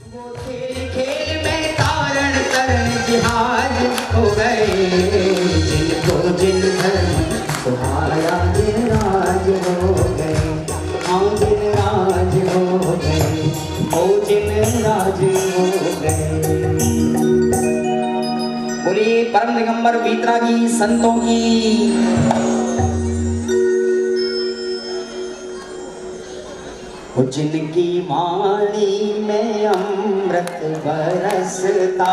वो खेल खेल में तारण तरण जिहाज हो गए, जिनको जिन धर्म सुहाया दिन राज हो गए, हाँ दिन राज हो गए, ओ जिन राज हो गए। बोलिए परम दिगंबर वीतरागी संतों की। जिनकी वाणी में अमृत बरसता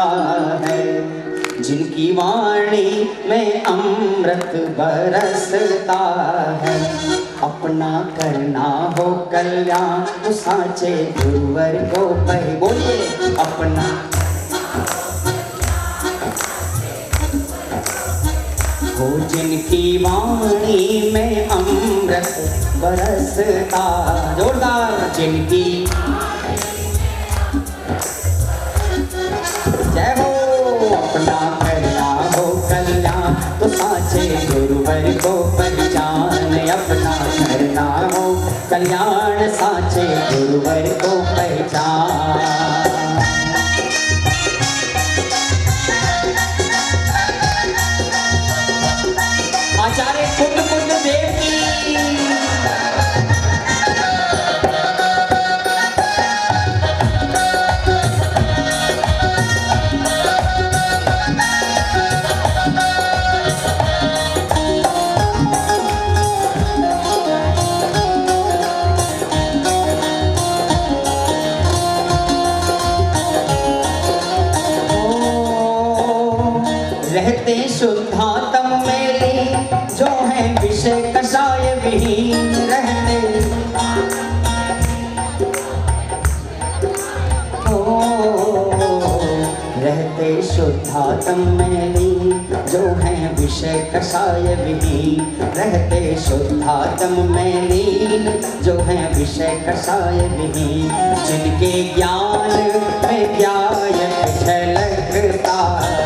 है, जिनकी वाणी में अमृत बरसता है, अपना करना हो कल्याण तो साचे गुरुवर को कहे। बोलिए अपना हो, जिनकी वाणी में अमृत बरसता, जोरदार जिनकी जय हो, अपना करना हो कल्याण तो साचे गुरुवर को पहचान, अपना करना हो कल्याण साचे गुरुवर को पहचान। आचार्य कुंद कुंद देव की। रहते शुद्धात्म मेले जो है विषय कषाय विहीन, रहते शुद्धात्म मेले जो है विषय कषाय विहीन, रहते शुद्धात्म मेले जो है विषय कषाय विहीन, जिनके ज्ञान में ज्ञायक झलकता।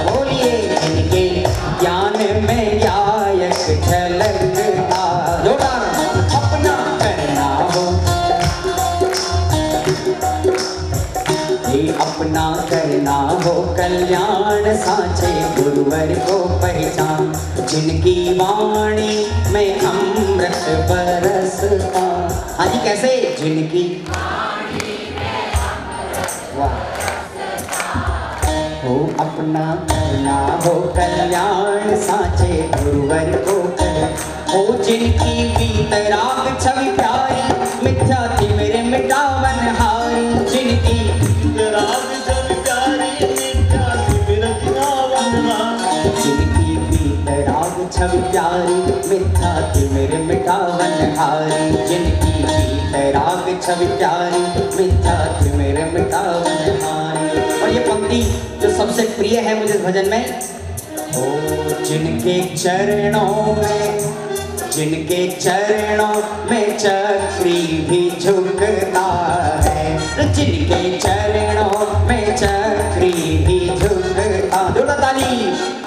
बोलिए जिनके ज्ञान में ज्ञायक झलकता, जोड़ा अपना करना हो, अपना करना हो कल्याण साचे गुरुवर को पहचान, जिनकी वाणी में अमृत बरसता। हाँ जी कैसे? जिनकी वाणी में अमृत बरसता हो, अपना करना हो कल्याण साचे गुरुवर को पहचान, हो जिनकी वीतराग छवि प्यारी मिथ्या थी मेरे मिटावन हारी, जिनकी वीतराग छवि प्यारी मिथ्या थी मेरे मिटावन हारी, जिनकी वीतराग छवि प्यारी मिथ्या थी मेरे मिटावन हारी, जिनकी वीतराग छवि प्यारी मिथ्या थी मेरे मिटावन हारी। और ये पंक्ति जो सबसे प्रिय है मुझे भजन में, ओ जिनके चरणों में, जिनके चरणों में चक्री भी झुकता है, जिनके चरणों में चक्री भी झुकता। जोड़ा ताली।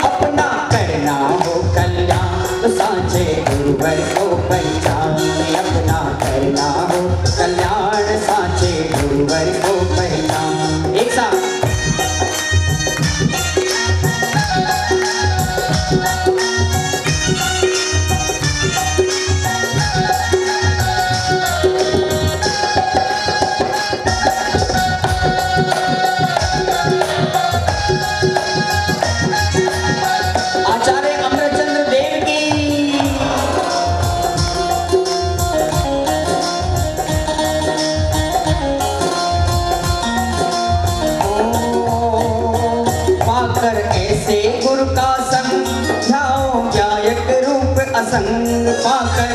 अपना करना हो कल्याण तो साचे गुरुवर को पहचान, अपना करना हो कल्याण साचे गुरुवर को पहचान। एक साथ ऐसे गुरु का संग जाओ गायक रूप असंग, पाकर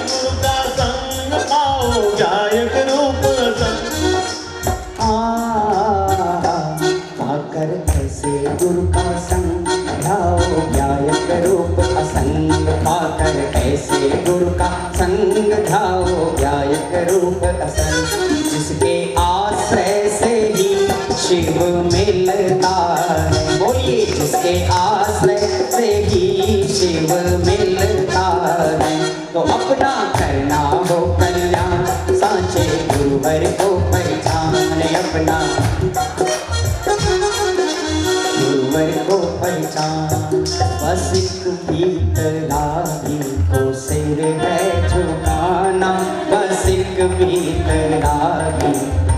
गुरु का संग पाओ गायक रूप असंग, पाकर ऐसे गुरु का संग जाओ गायक रूप असंग, पाकर ऐसे गुरु का संग जाओ गायक रूप असंग, जिसके आश्रय से ही शिव मिलता है। बोलिए जिसके आश्रय से ही शिव मिलता है, तो अपना करना हो कल्याण साचे गुरुवर को पहचान, अपना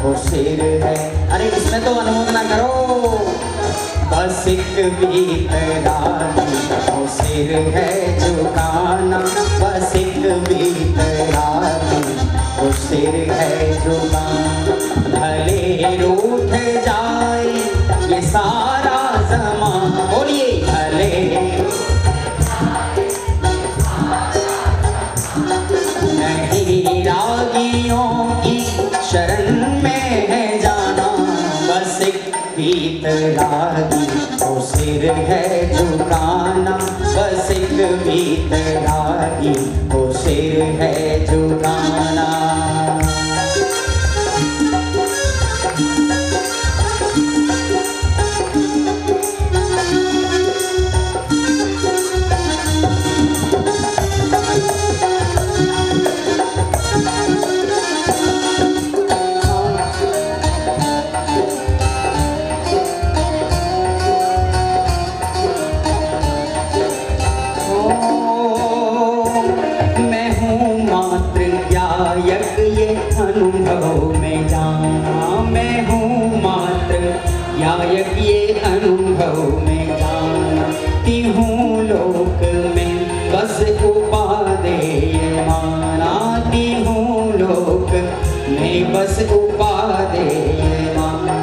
को सिर है। अरे इसमें तो अनुमोदना करो। बस एक वीतरागी को सिर है झुकाना, बस एक वीतरागी को सिर है झुकाना। भले रूठ जाए ये सारा ज़माना, बोलिए भले नहीं रागियों की शरण में है जाना। बस एक वीतरागी को सिर है झुकाना, बस एक वीतरागी को सिर है झुकाना। अनुभव में जाना, मैं हूँ मात्र यायक ये अनुभव में जानती हूँ। लोक में बस उपादेय मानाती हूँ, लोक में बस उपादेय माना।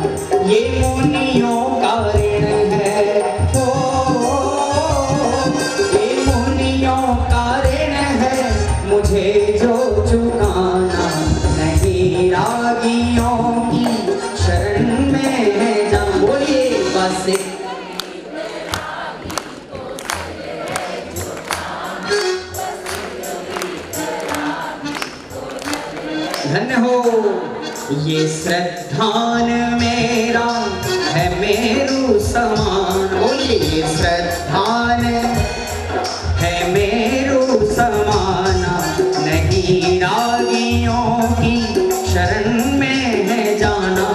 ये मुनियों का ऋण है, ये मुनियों का ऋण है, मुझे जो चुकाना। नहीं रागियों की शरण में है जा, बोलिए बस धन्य हो। ये श्रद्धान मेरा है मेरु समान, बोलिए ये श्रद्धान है मेरु समाना। नहीं रागियों की शरण में है जाना,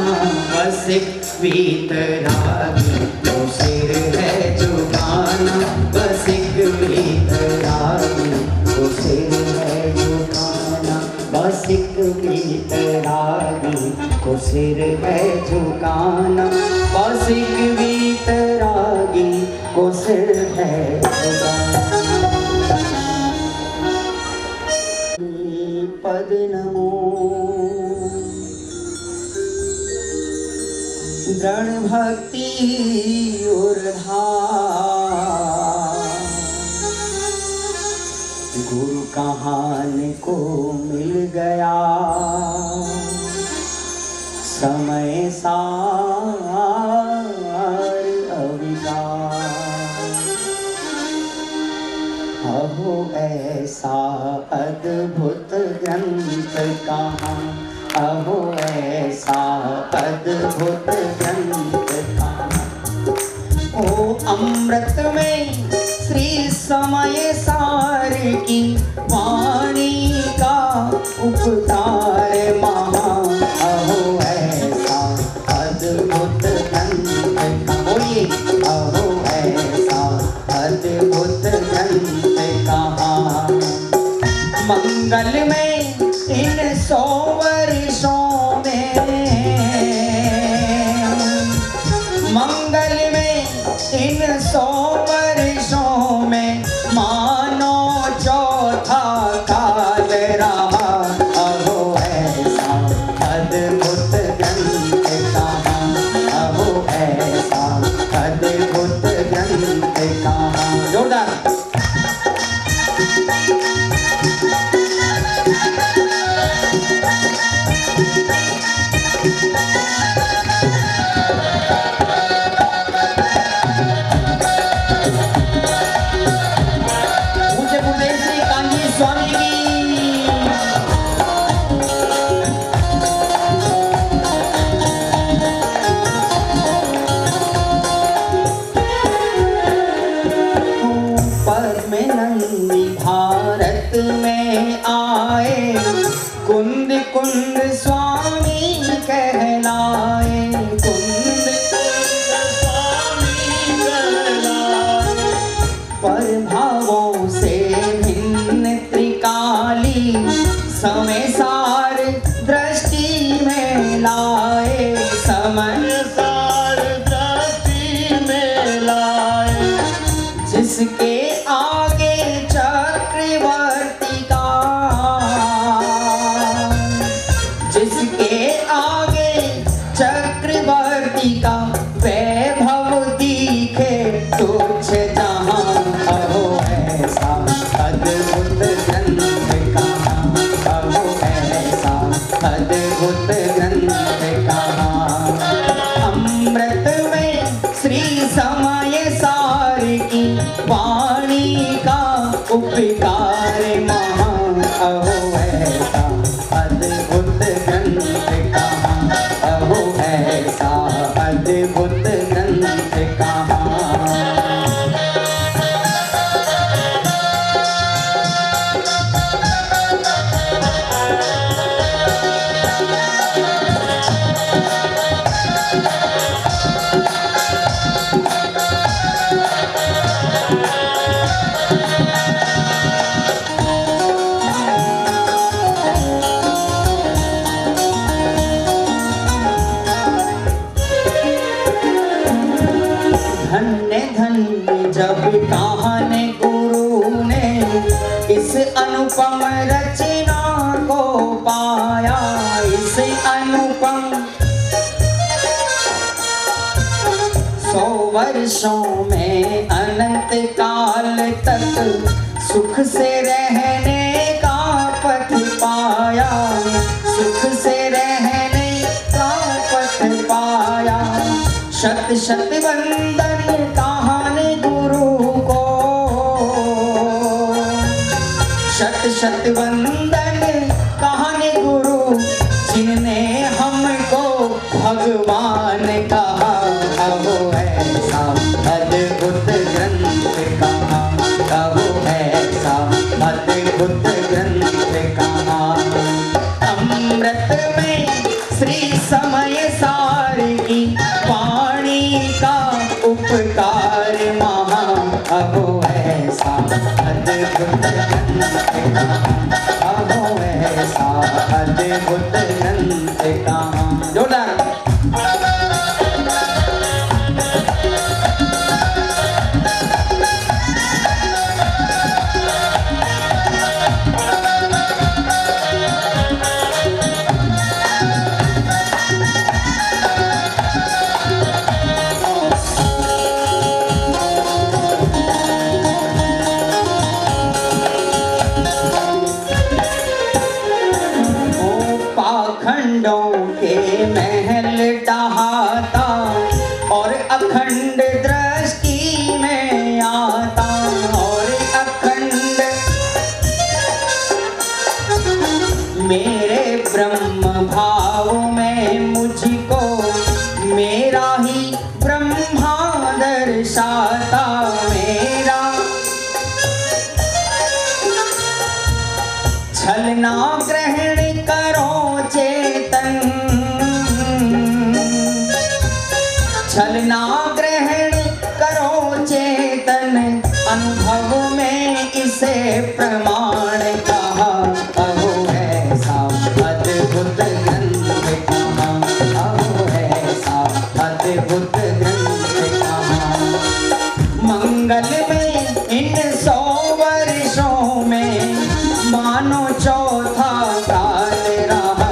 बस एक वीतरागी को सिर है झुकाना, बस एक वीतरागी को सिर है झुकाना, बस एक वीतरागी को सिर है झुकाना, बस एक वीतरागी को सिर है झुकाना। पद नमो दृढ़ भक्ति ऊर्ध्वा, गुरु कहान को मिल गया समय सार अविकार। अहो ऐसा अद्भुत ग्रंथ कहाँ, अहो ऐसा अद्भुत ग्रंथ कहाँ। ओ अमृत में श्री समय सार की वाणी का उपकार महा। अहो ऐसा अद्भुत ग्रंथ कहाँ, बोलिए अहो ऐसा अद्भुत ग्रंथ कहाँ। मंगल में इन 100 वर्षों में, मंगल में इन 100 वर्षों में मानो चौथा काल रहा। अहो ऐसा अद्भुत ग्रंथ कहाँ, अहो ऐसा अद्भुत ग्रंथ कहाँ। जोरदार कहाँ। अमृत में श्री समय सार की वाणी का उपकार महान। अहो ऐसा अद्भुत ग्रंथ कहाँ, अहो ऐसा अद्भुत ग्रंथ कहाँ। धन्य धन्य जब कहान गुरु ने इस अनुपम रचना को पाया। इस अनुपम 100 वर्षों में अनंत काल तक सुख से रहने का पथ पाया। सुख से रहने का पथ पाया। शत शत वंदन कहान गुरु को, शत शत वंदन कहान गुरु जिनने हमको भगवान कहा। अहो ऐसा अद्भुत ग्रंथ कहाँ, अहो ऐसा अद्भुत ग्रंथ कहाँ। अमृत में श्री समय सार की वाणी का उपकार महान। अहो ऐसा अद्भुत ग्रंथ कहाँ, अहो ऐसा अद्भुत ग्रंथ कहाँ। जोरदार पाखंडों के महल डहाता और अखंड दृष्टि में आता। और अखंड मेरे ब्रह्म भाव में मुझको मेरा ही ब्रह्मा दर्शाता। मेरा छलना ग्रहण करो चेतन, छलना ग्रहण करो चेतन। अनुभव में इसे प्रमाण कहा। अहो ऐसा अद्भुत ग्रंथ कहाँ, अहो ऐसा अद्भुत ग्रंथ कहाँ। मंगल में इन 100 वर्षों में मानो चौथा काल रहा।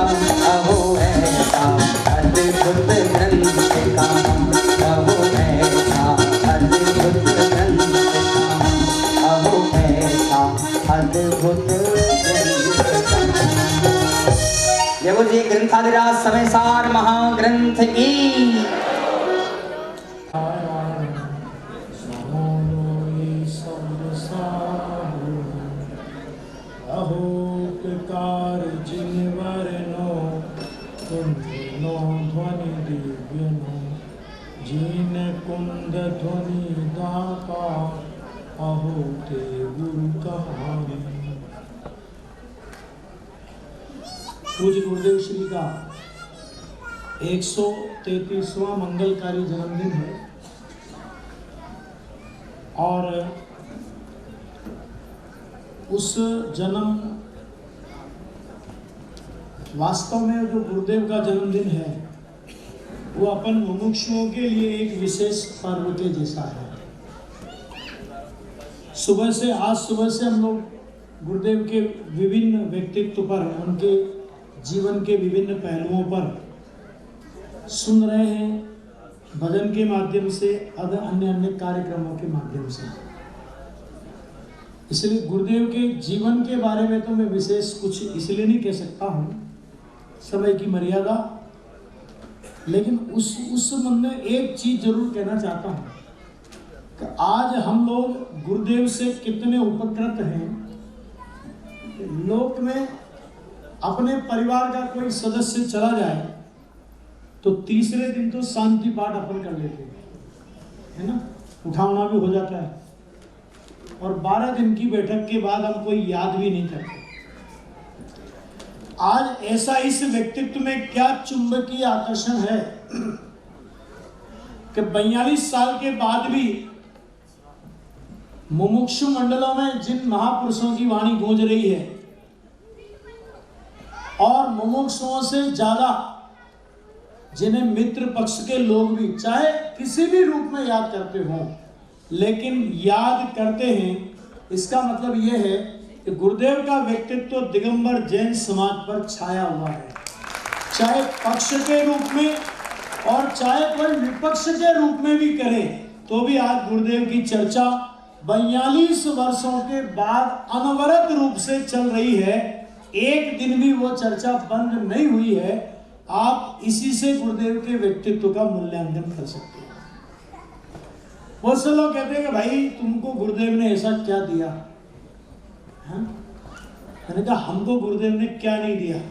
अहो ऐसा अद्भुत ग्रंथ कहाँ, अहो ऐसा अद्भुत ग्रंथ कहाँ, अहो ऐसा अद्भुत ग्रंथ कहाँ। जय बोल जी ग्रंथाधिराज समय सार महाग्रंथ की। अहोकार जिनवर नो कुंदनो ध्वनि दिव्य नो जिन कुंद ध्वनि दाता। अहो ते गुरु कहानी। पूज्य गुरुदेव श्री का 133वां मंगलकारी जन्मदिन है। और उस जन्म वास्तव में जो गुरुदेव का जन्मदिन है वो अपन मुमुक्षुओं के लिए एक विशेष पर्व के जैसा है। आज सुबह से हम लोग गुरुदेव के विभिन्न व्यक्तित्व पर, उनके जीवन के विभिन्न पहलुओं पर सुन रहे हैं, भजन के माध्यम से, अन्य कार्यक्रमों के माध्यम से। इसलिए गुरुदेव के जीवन के बारे में तो मैं विशेष कुछ इसलिए नहीं कह सकता हूँ, समय की मर्यादा। लेकिन उस संबंध में एक चीज जरूर कहना चाहता हूं कि आज हम लोग गुरुदेव से कितने उपकृत हैं। लोक में अपने परिवार का कोई सदस्य चला जाए तो तीसरे दिन तो शांति पाठ अपन कर लेते हैं, है ना, उठाना भी हो जाता है, और 12 दिन की बैठक के बाद हम कोई याद भी नहीं करते। आज ऐसा इस व्यक्तित्व में क्या चुंबकीय आकर्षण है कि 42 साल के बाद भी मुमुक्षु मंडलों में जिन महापुरुषों की वाणी गूंज रही है और मुमुक्षुओं से ज्यादा जिन्हें मित्र पक्ष के लोग भी चाहे किसी भी रूप में याद करते हो, लेकिन याद करते हैं, इसका मतलब यह है कि गुरुदेव का व्यक्तित्व दिगंबर जैन समाज पर छाया हुआ है, चाहे पक्ष के रूप में और चाहे कोई विपक्ष के रूप में भी करे तो भी आज गुरुदेव की चर्चा 42 वर्षों के बाद अनवरत रूप से चल रही है। एक दिन भी वो चर्चा बंद नहीं हुई है। आप इसी से गुरुदेव के व्यक्तित्व का मूल्यांकन कर सकते हैं। बहुत से लोग कहते हैं कि भाई तुमको गुरुदेव ने ऐसा क्या दिया, मैंने कहा हमको गुरुदेव ने क्या नहीं दिया,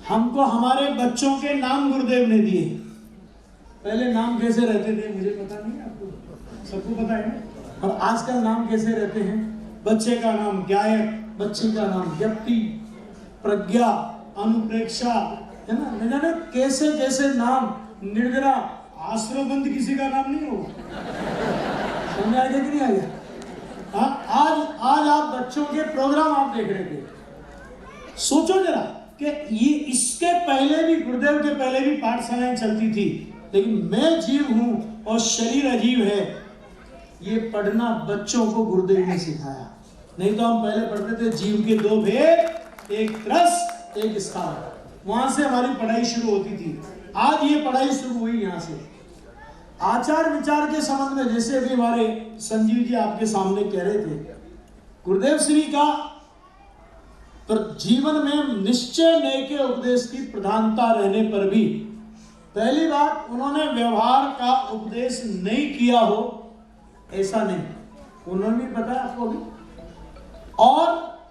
हमको हमारे बच्चों के नाम गुरुदेव ने दिए। पहले नाम कैसे रहते थे मुझे पता नहीं, आपको सबको पता है ना, और आजकल नाम कैसे रहते हैं। बच्चे का नाम गायक, बच्ची का नाम व्यक्ति, प्रज्ञा, अनुप्रेक्षा, है ना, न जाने कैसे कैसे नाम, निर्जरा, आश्रमबंद किसी का नाम नहीं होगा। समझ आ गया कि नहीं आ गया? आज आप बच्चों के प्रोग्राम आप देख रहे थे, सोचो जरा कि ये इसके पहले भी गुरुदेव के पहले भी पाठशालाएं चलती थी, लेकिन मैं जीव हूं और शरीर अजीब है, ये पढ़ना बच्चों को गुरुदेव ने सिखाया। नहीं तो हम पहले पढ़ते थे जीव के 2 भेद, एक त्रस एक स्कार, वहां से हमारी पढ़ाई शुरू होती थी। आज ये पढ़ाई शुरू हुई यहां से। आचार विचार के संबंध में जैसे अभी हमारे संजीव जी आपके सामने कह रहे थे, गुरुदेव श्री का जीवन में निश्चय नए के उपदेश की प्रधानता रहने पर भी पहली बात उन्होंने व्यवहार का उपदेश नहीं किया हो ऐसा नहीं, उन्होंने भी बताया आपको भी, और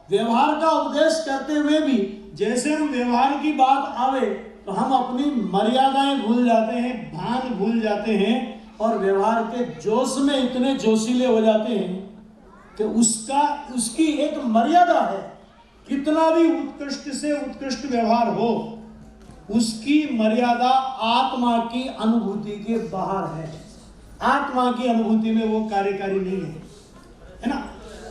व्यवहार का उपदेश करते हुए भी जैसे हम व्यवहार की बात आवे तो हम अपनी मर्यादाएं भूल जाते हैं, भान भूल जाते हैं, और व्यवहार के जोश में इतने जोशीले हो जाते हैं कि उसकी एक मर्यादा है। कितना भी उत्कृष्ट से उत्कृष्ट व्यवहार हो, उसकी मर्यादा आत्मा की अनुभूति के बाहर है। आत्मा की अनुभूति में वो कार्यकारी नहीं है ना।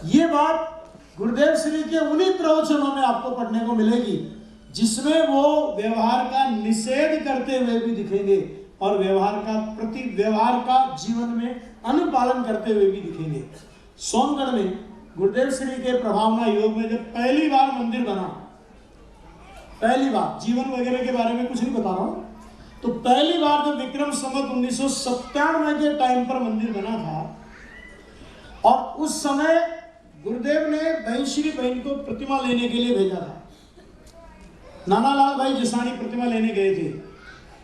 ये बात गुरुदेव श्री के उन्हीं प्रवचनों में आपको पढ़ने को मिलेगी जिसमें वो व्यवहार का निषेध करते हुए भी दिखेंगे और व्यवहार का जीवन में अनुपालन करते हुए भी दिखेंगे। सोनगढ़ में गुरुदेव श्री के प्रभावना योग में जब पहली बार मंदिर बना, पहली बार, जीवन वगैरह के बारे में कुछ नहीं बता रहा हूं, तो पहली बार जब विक्रम संवत 1997 के टाइम पर मंदिर बना था और उस समय गुरुदेव ने बहनश्री बहन को प्रतिमा लेने के लिए भेजा था। नाना लाल भाई जसानी प्रतिमा लेने गए थे।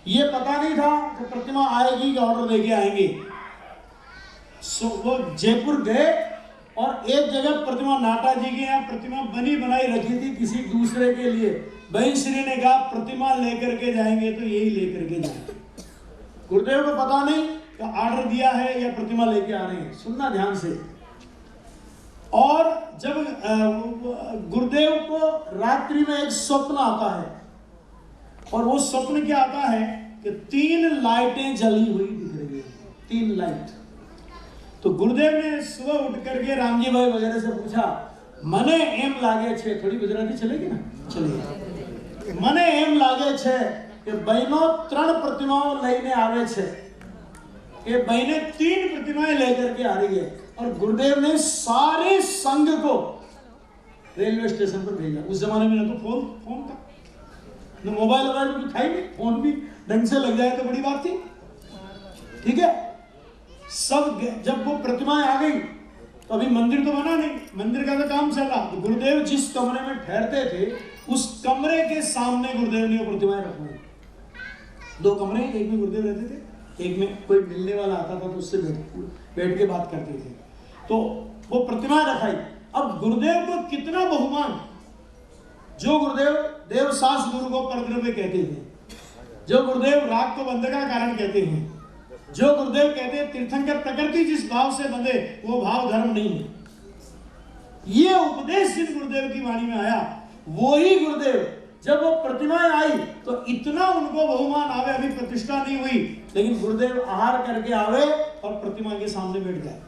ये पता नहीं था कि प्रतिमा आएगी कि ऑर्डर लेके आएंगे। सो वो जयपुर गए और एक जगह प्रतिमा नाटा जी के यहाँ प्रतिमा बनी बनाई रखी थी किसी दूसरे के लिए। बहनश्री ने कहा प्रतिमा लेकर के जाएंगे तो यही लेकर के जाएंगे। गुरुदेव को पता नहीं कि ऑर्डर दिया है या प्रतिमा लेके आ रहे हैं। सुनना ध्यान से। और जब गुरुदेव को रात्रि में एक स्वप्न आता है और वो स्वप्न क्या आता है कि 3 लाइटें जली हुई दिख रही है, 3 लाइट। तो गुरुदेव ने सुबह उठ करके रामजी भाई वगैरह से पूछा, मने एम लागे छे, थोड़ी गुजराती चलेगी ना, चलिए, मने एम लागे छे कि बहनों 3 प्रतिमाओं लईने आवे छे, ये बहने 3 प्रतिमाएं लेकर के आ रही है। और गुरुदेव ने सारे संघ को रेलवे स्टेशन पर भेजा। उस जमाने में ना तो फोन था, ना मोबाइल भी था ही नहीं, फोन भी ढंग से लग जाए तो बड़ी बात थी, ठीक है। सब जब वो प्रतिमाएं आ गई तो अभी मंदिर तो बना नहीं, मंदिर का तो काम चला। तो गुरुदेव जिस कमरे में ठहरते थे उस कमरे के सामने गुरुदेव ने वो प्रतिमाएं रखवाई। 2 कमरे, एक में गुरुदेव रहते थे, एक में कोई मिलने वाला आता था तो उससे बैठ के बात करते थे। तो वो प्रतिमा रखाई। अब गुरुदेव को कितना बहुमान, जो गुरुदेव देव सास गुरु को परद्रव्य कहते थे, जो गुरुदेव राग को बंध का कारण कहते हैं, जो गुरुदेव कहते हैं तीर्थंकर प्रकृति जिस भाव से बंधे वो भाव धर्म नहीं है, ये उपदेश जिन गुरुदेव की वाणी में आया, वो ही गुरुदेव जब वो प्रतिमाएं आई तो इतना उनको बहुमान आवे, अभी प्रतिष्ठा नहीं हुई लेकिन गुरुदेव आहार करके आवे और प्रतिमा के सामने बैठ जाए,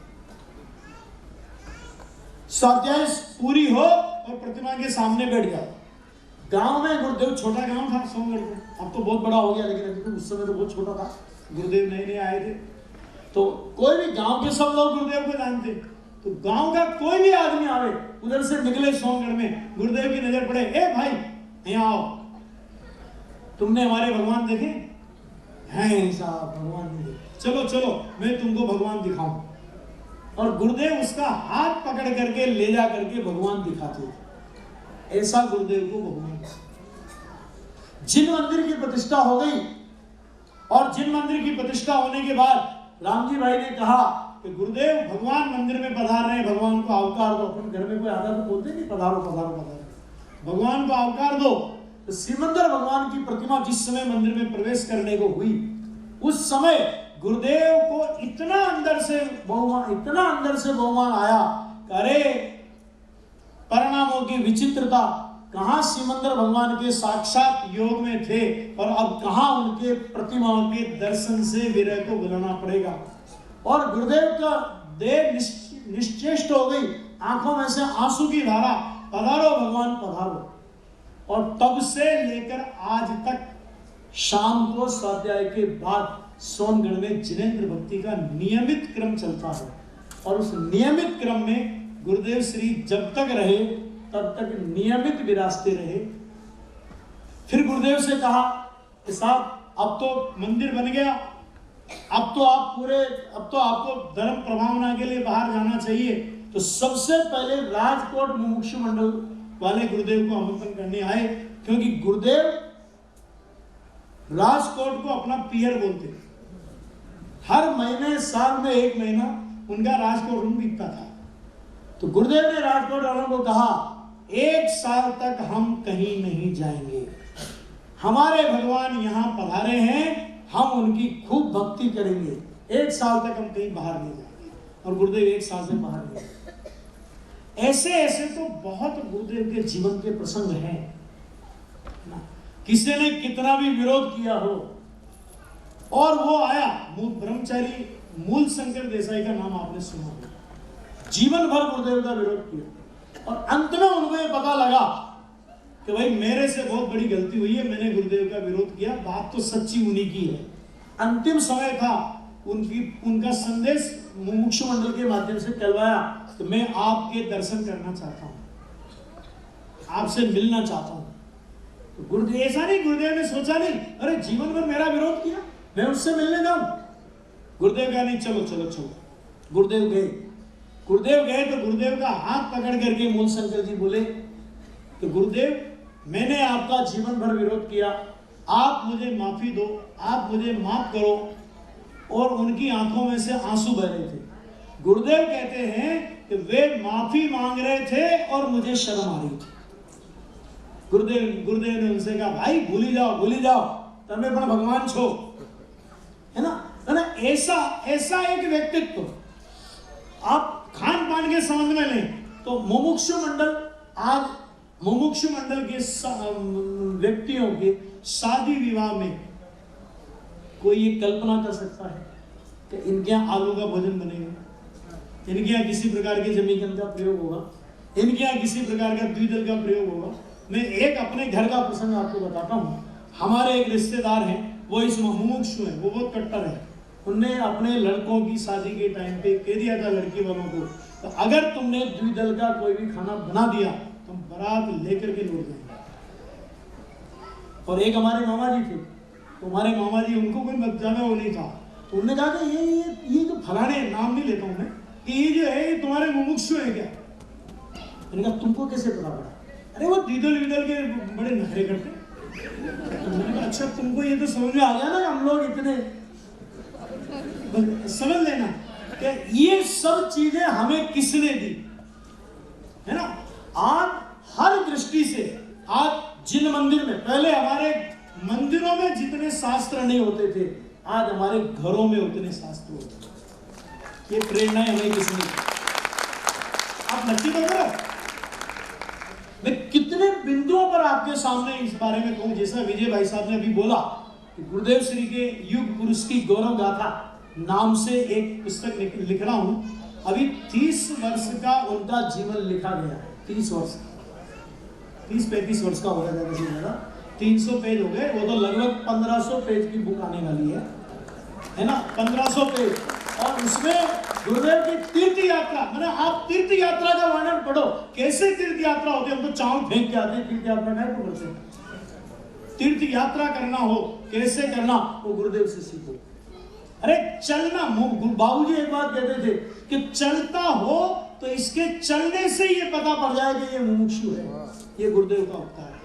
स्वाध्याय पूरी हो और प्रतिमा के सामने बैठ जाए। गांव में गुरुदेव, छोटा गांव था सोनगढ़ में, अब तो बहुत बड़ा हो गया लेकिन अभी तो उस समय तो बहुत छोटा था, गुरुदेव नए नए आए थे। तो कोई भी गांव के सब लोग गुरुदेव को जानते, तो गांव का कोई भी आदमी आवे, उधर से निकले सोनगढ़ में, गुरुदेव की नजर पड़े, ए भाई यहाँ आओ, तुमने हमारे भगवान देखे हैं? साहब भगवान नहीं देखे, चलो चलो मैं तुमको भगवान दिखाऊं। और गुरुदेव उसका हाथ पकड़ करके ले जा करके भगवान दिखाते थे। ऐसा गुरुदेव को भगवान। जिन मंदिर की प्रतिष्ठा हो गई और जिन मंदिर की प्रतिष्ठा होने के बाद राम जी भाई ने कहा कि गुरुदेव भगवान मंदिर में पधार रहे हैं, भगवान को आवकार दो। अपन घर में कोई आता तो बोलते नहीं पधारो पधारो पधारो, भगवान को आवकार दो। तो सिमंदर भगवान की प्रतिमा जिस समय मंदिर में प्रवेश करने को हुई, उस समय गुरुदेव को इतना अंदर से बहुमान आया, अरे परिणामों की विचित्रता, कहां सिमंदर भगवान के साक्षात योग में थे और अब कहां उनके प्रतिमाओं के दर्शन से विरह को बुलाना पड़ेगा। और गुरुदेव का देह निश्चेष्ट हो गई, आंखों में से आंसू की धारा, पधारो भगवान पधारो। और तब से लेकर आज तक शाम को स्वाध्याय के बाद सोनगढ़ में जिनेंद्र भक्ति का नियमित क्रम चलता है। और उस नियमित क्रम में गुरुदेव श्री जब तक रहे तब तक नियमित विराजते रहे। फिर गुरुदेव से कहा कि साहब अब तो मंदिर बन गया, अब तो आपको धर्म प्रभावना के लिए बाहर जाना चाहिए। तो सबसे पहले राजकोट मुमुक्षु मंडल वाले गुरुदेव को आमंत्रण करने आए, क्योंकि गुरुदेव राजकोट को अपना पियर बोलते। हर महीने साल में 1 महीना उनका राजकोट रूम बीतता था। तो गुरुदेव ने राजकोट वालों को कहा, 1 साल तक हम कहीं नहीं जाएंगे, हमारे भगवान यहाँ पधारे हैं, हम उनकी खूब भक्ति करेंगे, 1 साल तक हम कहीं बाहर नहीं जाएंगे। और गुरुदेव 1 साल से बाहर नहीं गए। ऐसे ऐसे तो बहुत गुरुदेव के जीवन के प्रसंग हैं। किसी ने कितना भी विरोध किया हो और वो आया, ब्रह्मचारी मूल शंकर देसाई का नाम आपने सुना होगा, जीवन भर गुरुदेव का विरोध किया और अंत में उनको ये पता लगा कि भाई मेरे से बहुत बड़ी गलती हुई है, मैंने गुरुदेव का विरोध किया, बात तो सच्ची उन्हीं की है। अंतिम समय था, उनका संदेश मुमुक्षु मंडल के माध्यम से कहलवाया, तो मैं आपके दर्शन करना चाहता हूं, आपसे मिलना चाहता हूं। तो गुरुदेव ऐसा नहीं, गुरुदेव ने सोचा नहीं अरे जीवन भर मेरा विरोध किया, मैं उससे मिलने जाऊं। गुरुदेव कहा नहीं, चलो चलो चलो। गुरुदेव गए तो गुरुदेव का हाथ पकड़ करके मूल शंकर जी बोले कि गुरुदेव मैंने आपका जीवन भर विरोध किया, आप मुझे माफी दो, आप मुझे माफ करो। और उनकी आंखों में से आंसू बह रहे थे। गुरुदेव कहते हैं कि वे माफी मांग रहे थे और मुझे शर्म आ रही थी। गुरुदेव ने उनसे कहा, भाई भूली जाओ, तमें पण भगवान छो, है ना। ऐसा एक व्यक्तित्व आप खान पान के संबंध में लें तो मुमुक्षु मंडल के व्यक्तियों के शादी विवाह में कोई ये कल्पना कर सकता है कि इनके यहाँ आलू का भोजन बनेगा, इनके यहाँ किसी प्रकार के जमीकंद का प्रयोग होगा, इनके यहाँ किसी प्रकार का द्विदल का प्रयोग होगा। मैं एक अपने घर का प्रसंग आपको बताता हूँ। हमारे एक रिश्तेदार हैं, वो इस मुमुक्षु हैं, वो बहुत कट्टर है। उनने अपने लड़कों की शादी के टाइम पे कह दिया था लड़की वालों को, तो अगर तुमने द्विदल का कोई भी खाना बना दिया तो हम बारात लेकर के लौट जाएंगे। और एक हमारे मामा जी थे, तो हमारे मामा जी, उनको कोई ज्यादा वो नहीं था, तो उन्होंने कहा कि ये जो फलाने, नाम नहीं लेता हूं मैं, कि ये जो है ये तुम्हारे मुमुक्षु है क्या? मैंने कहा तुमको कैसे पता पड़ा? अरे वो द्विदल के बड़े नखरे करते, तो मैंने कहा अच्छा तुमको ये तो समझ में आ गया ना, हम लोग इतने समझ लेना कि ये सब चीजें हमें किसने दी है ना। आज हर दृष्टि से, आज जिन मंदिर में, पहले हमारे मंदिरों में जितने शास्त्र नहीं होते थे, आज हमारे घरों में उतने शास्त्र होते हैं। ये प्रेरणाएं हमें किसने दी? आप नक्की करो। मैं कितने बिंदुओं पर आपके सामने इस बारे में कहूं, जैसा विजय भाई साहब ने अभी बोला कि गुरुदेव श्री के युग पुरुष की गौरव गाथा नाम से एक पुस्तक लिख रहा हूं। अभी 30 वर्ष का उनका जीवन लिखा गया है। 30 वर्ष, 30-35 वर्ष का होगा ज्यादा से ज्यादा, 300 पेज हो गए। वो तो लगभग 1500 पेज की बुक आने वाली है ना, 1500 पेज। और उसमें गुरुदेव की तीर्थ यात्रा, मैंने आप तीर्थ यात्रा का वर्णन पढ़ो, कैसे तीर्थ यात्रा होती है। हम तो चावल फेंक के आते हैं, तीर्थ यात्रा नहीं करते। तीर्थ यात्रा करना हो कैसे करना, वो गुरुदेव से सीखो। अरे चलना, बाबूजी एक बात कहते थे कि चलता हो तो इसके चलने से ये पता पड़ जाए कि ये मुमुक्षु है। ये गुरुदेव का अवतार है।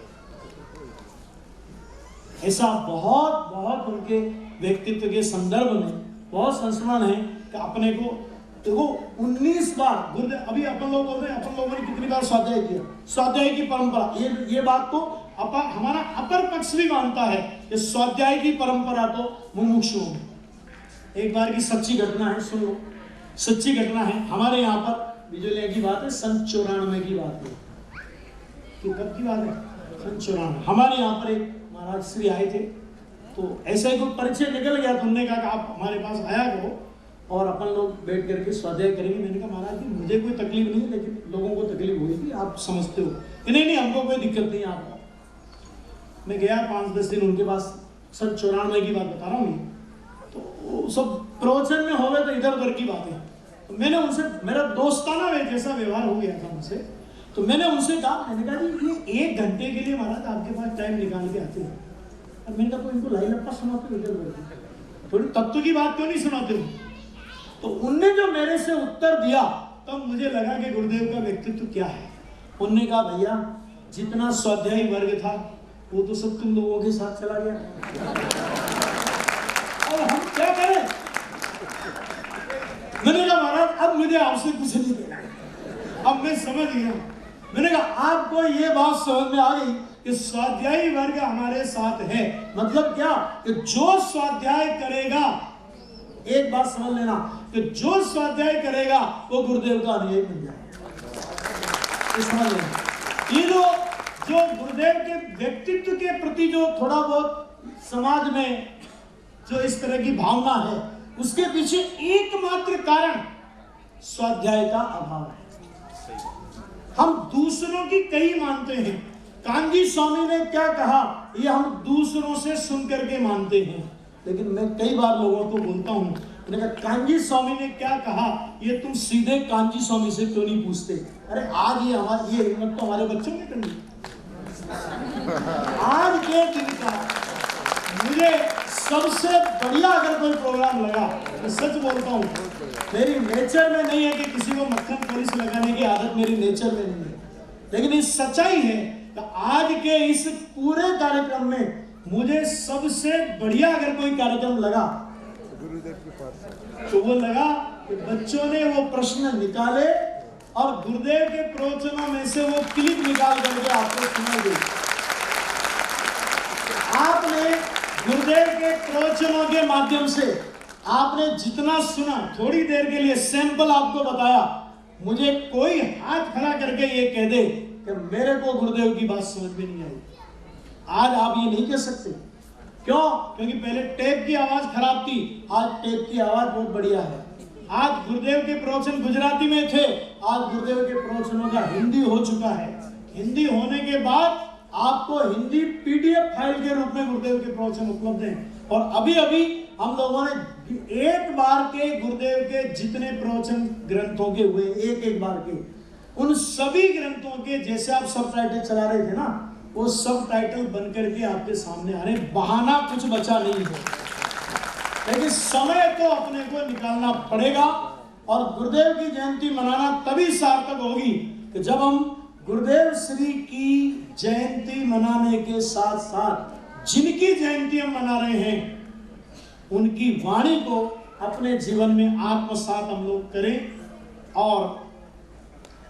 ऐसा बहुत बहुत उनके व्यक्तित्व के संदर्भ में बहुत संस्मरण है कि अपने को देखो 19 बार गुरुदेव, अभी अपन लोग बोल रहे हैं, अपन लोगों ने कितनी बार स्वाध्याय किया, स्वाध्याय की परंपरा, ये बात तो हमारा अपर पक्ष भी मानता है कि स्वाध्याय की परंपरा तो मुमुक्षुओं में। एक बार की सच्ची घटना है, सुन लो। सच्ची घटना है हमारे यहाँ पर, बिजलिया की बात है, सन 94 की बात है। कि कब की बात है? सन 94। हमारे यहाँ पर एक महाराज श्री आए थे, तो ऐसा ही कोई परिचय निकल गया, तो उन्होंने कहा कि आप हमारे पास आया करो और अपन लोग बैठ करके स्वाध्याय करेंगे। मैंने कहा महाराज जी मुझे कोई तकलीफ नहीं, लेकिन लोगों को तकलीफ होगी, आप समझते हो। नहीं हमको कोई दिक्कत नहीं है आपको। मैं गया 5-10 दिन उनके पास, सन 94 की बात बता रहा हूँ। तो सब प्रवचन में हो गए तो इधर उधर की बातें, तो मैंने उनसे, मेरा दोस्ताना जैसा व्यवहार हो गया था उनसे, तो मैंने उनसे कहा, मैंने कहा जी ये 1 घंटे के लिए महाराज आपके पास टाइम निकाल के आते हैं, और मैंने कहा तो इनको लाई लप्पा सुनाते हो इधर उधर, थोड़ी तत्व की बात क्यों नहीं सुनाते हो। तो उनने जो मेरे से उत्तर दिया, तब मुझे लगा कि गुरुदेव का व्यक्तित्व क्या है। उनने कहा भैया जितना स्वाध्यायी वर्ग था वो तो सब तुम लोगों के साथ चला गया, और हम क्या करें। मैंने कहा महाराज अब मुझे आपसे कुछ नहीं देना, अब मैं समझ गया। मैंने कहा आपको ये बात समझ में आ गई कि स्वाध्यायी वर्ग हमारे साथ है, मतलब क्या कि जो स्वाध्याय करेगा, एक बात समझ लेना कि जो स्वाध्याय करेगा वो गुरुदेव का अनुयायी बन जाएगा। समझ लेना। ये जो गुरुदेव के व्यक्तित्व के प्रति जो थोड़ा बहुत समाज में जो इस तरह की भावना है, उसके पीछे एकमात्र कारण स्वाध्याय का अभाव है। हम दूसरों की कई मानते हैं। कांजी स्वामी ने क्या कहा ये हम दूसरों से सुन करके मानते हैं, लेकिन मैं कई बार लोगों को बोलता हूं, मैंने कहा कांजी स्वामी ने क्या कहा ये तुम सीधे कांजी स्वामी से क्यों नहीं पूछते। अरे आज ये हिम्मत तो हमारे बच्चों ने करनी। आज के दिन का मुझे सबसे बढ़िया अगर कोई प्रोग्राम लगा, मैं सच बोलता हूँ, मेरी नेचर में नहीं है कि किसी को मक्खन पॉलिश लगाने की आदत मेरी नेचर में नहीं है, लेकिन ये सच्चाई है कि आज के इस पूरे कार्यक्रम में मुझे सबसे बढ़िया अगर कोई कार्यक्रम लगा तो वो लगा कि बच्चों ने वो प्रश्न निकाले और गुरुदेव के प्रवचनों में से वो क्लिप निकाल करके आपको सुनाई दी। आपने गुरुदेव के प्रवचनों के माध्यम से आपने जितना सुना, थोड़ी देर के लिए सैंपल आपको बताया, मुझे कोई हाथ खड़ा करके ये कह दे कि मेरे को गुरुदेव की बात समझ में नहीं आई, आज आप ये नहीं कह सकते। क्यों? क्योंकि पहले टेप की आवाज खराब थी, आज टेप की आवाज बहुत बढ़िया है। आज गुरुदेव के प्रवचन गुजराती में थे, आज गुरुदेव के प्रवचनों का हिंदी हो चुका है। हिंदी होने के बाद आपको हिंदी पीडीएफ फाइल के रूप में गुरुदेव के प्रवचन उपलब्ध हैं। और अभी अभी हम लोगों ने एक बार के गुरुदेव के जितने प्रवचन ग्रंथों के हुए, एक बार के, उन सभी ग्रंथों के जैसे आप सब टाइटल चला रहे थे ना, वो सब टाइटल बन करके आपके सामने आ रहे। बहाना कुछ बचा नहीं है, लेकिन समय तो अपने को निकालना पड़ेगा। और गुरुदेव की जयंती मनाना तभी सार्थक होगी कि जब हम गुरुदेव श्री की जयंती मनाने के साथ साथ जिनकी जयंती हम मना रहे हैं उनकी वाणी को अपने जीवन में आत्मसात हम लोग करें। और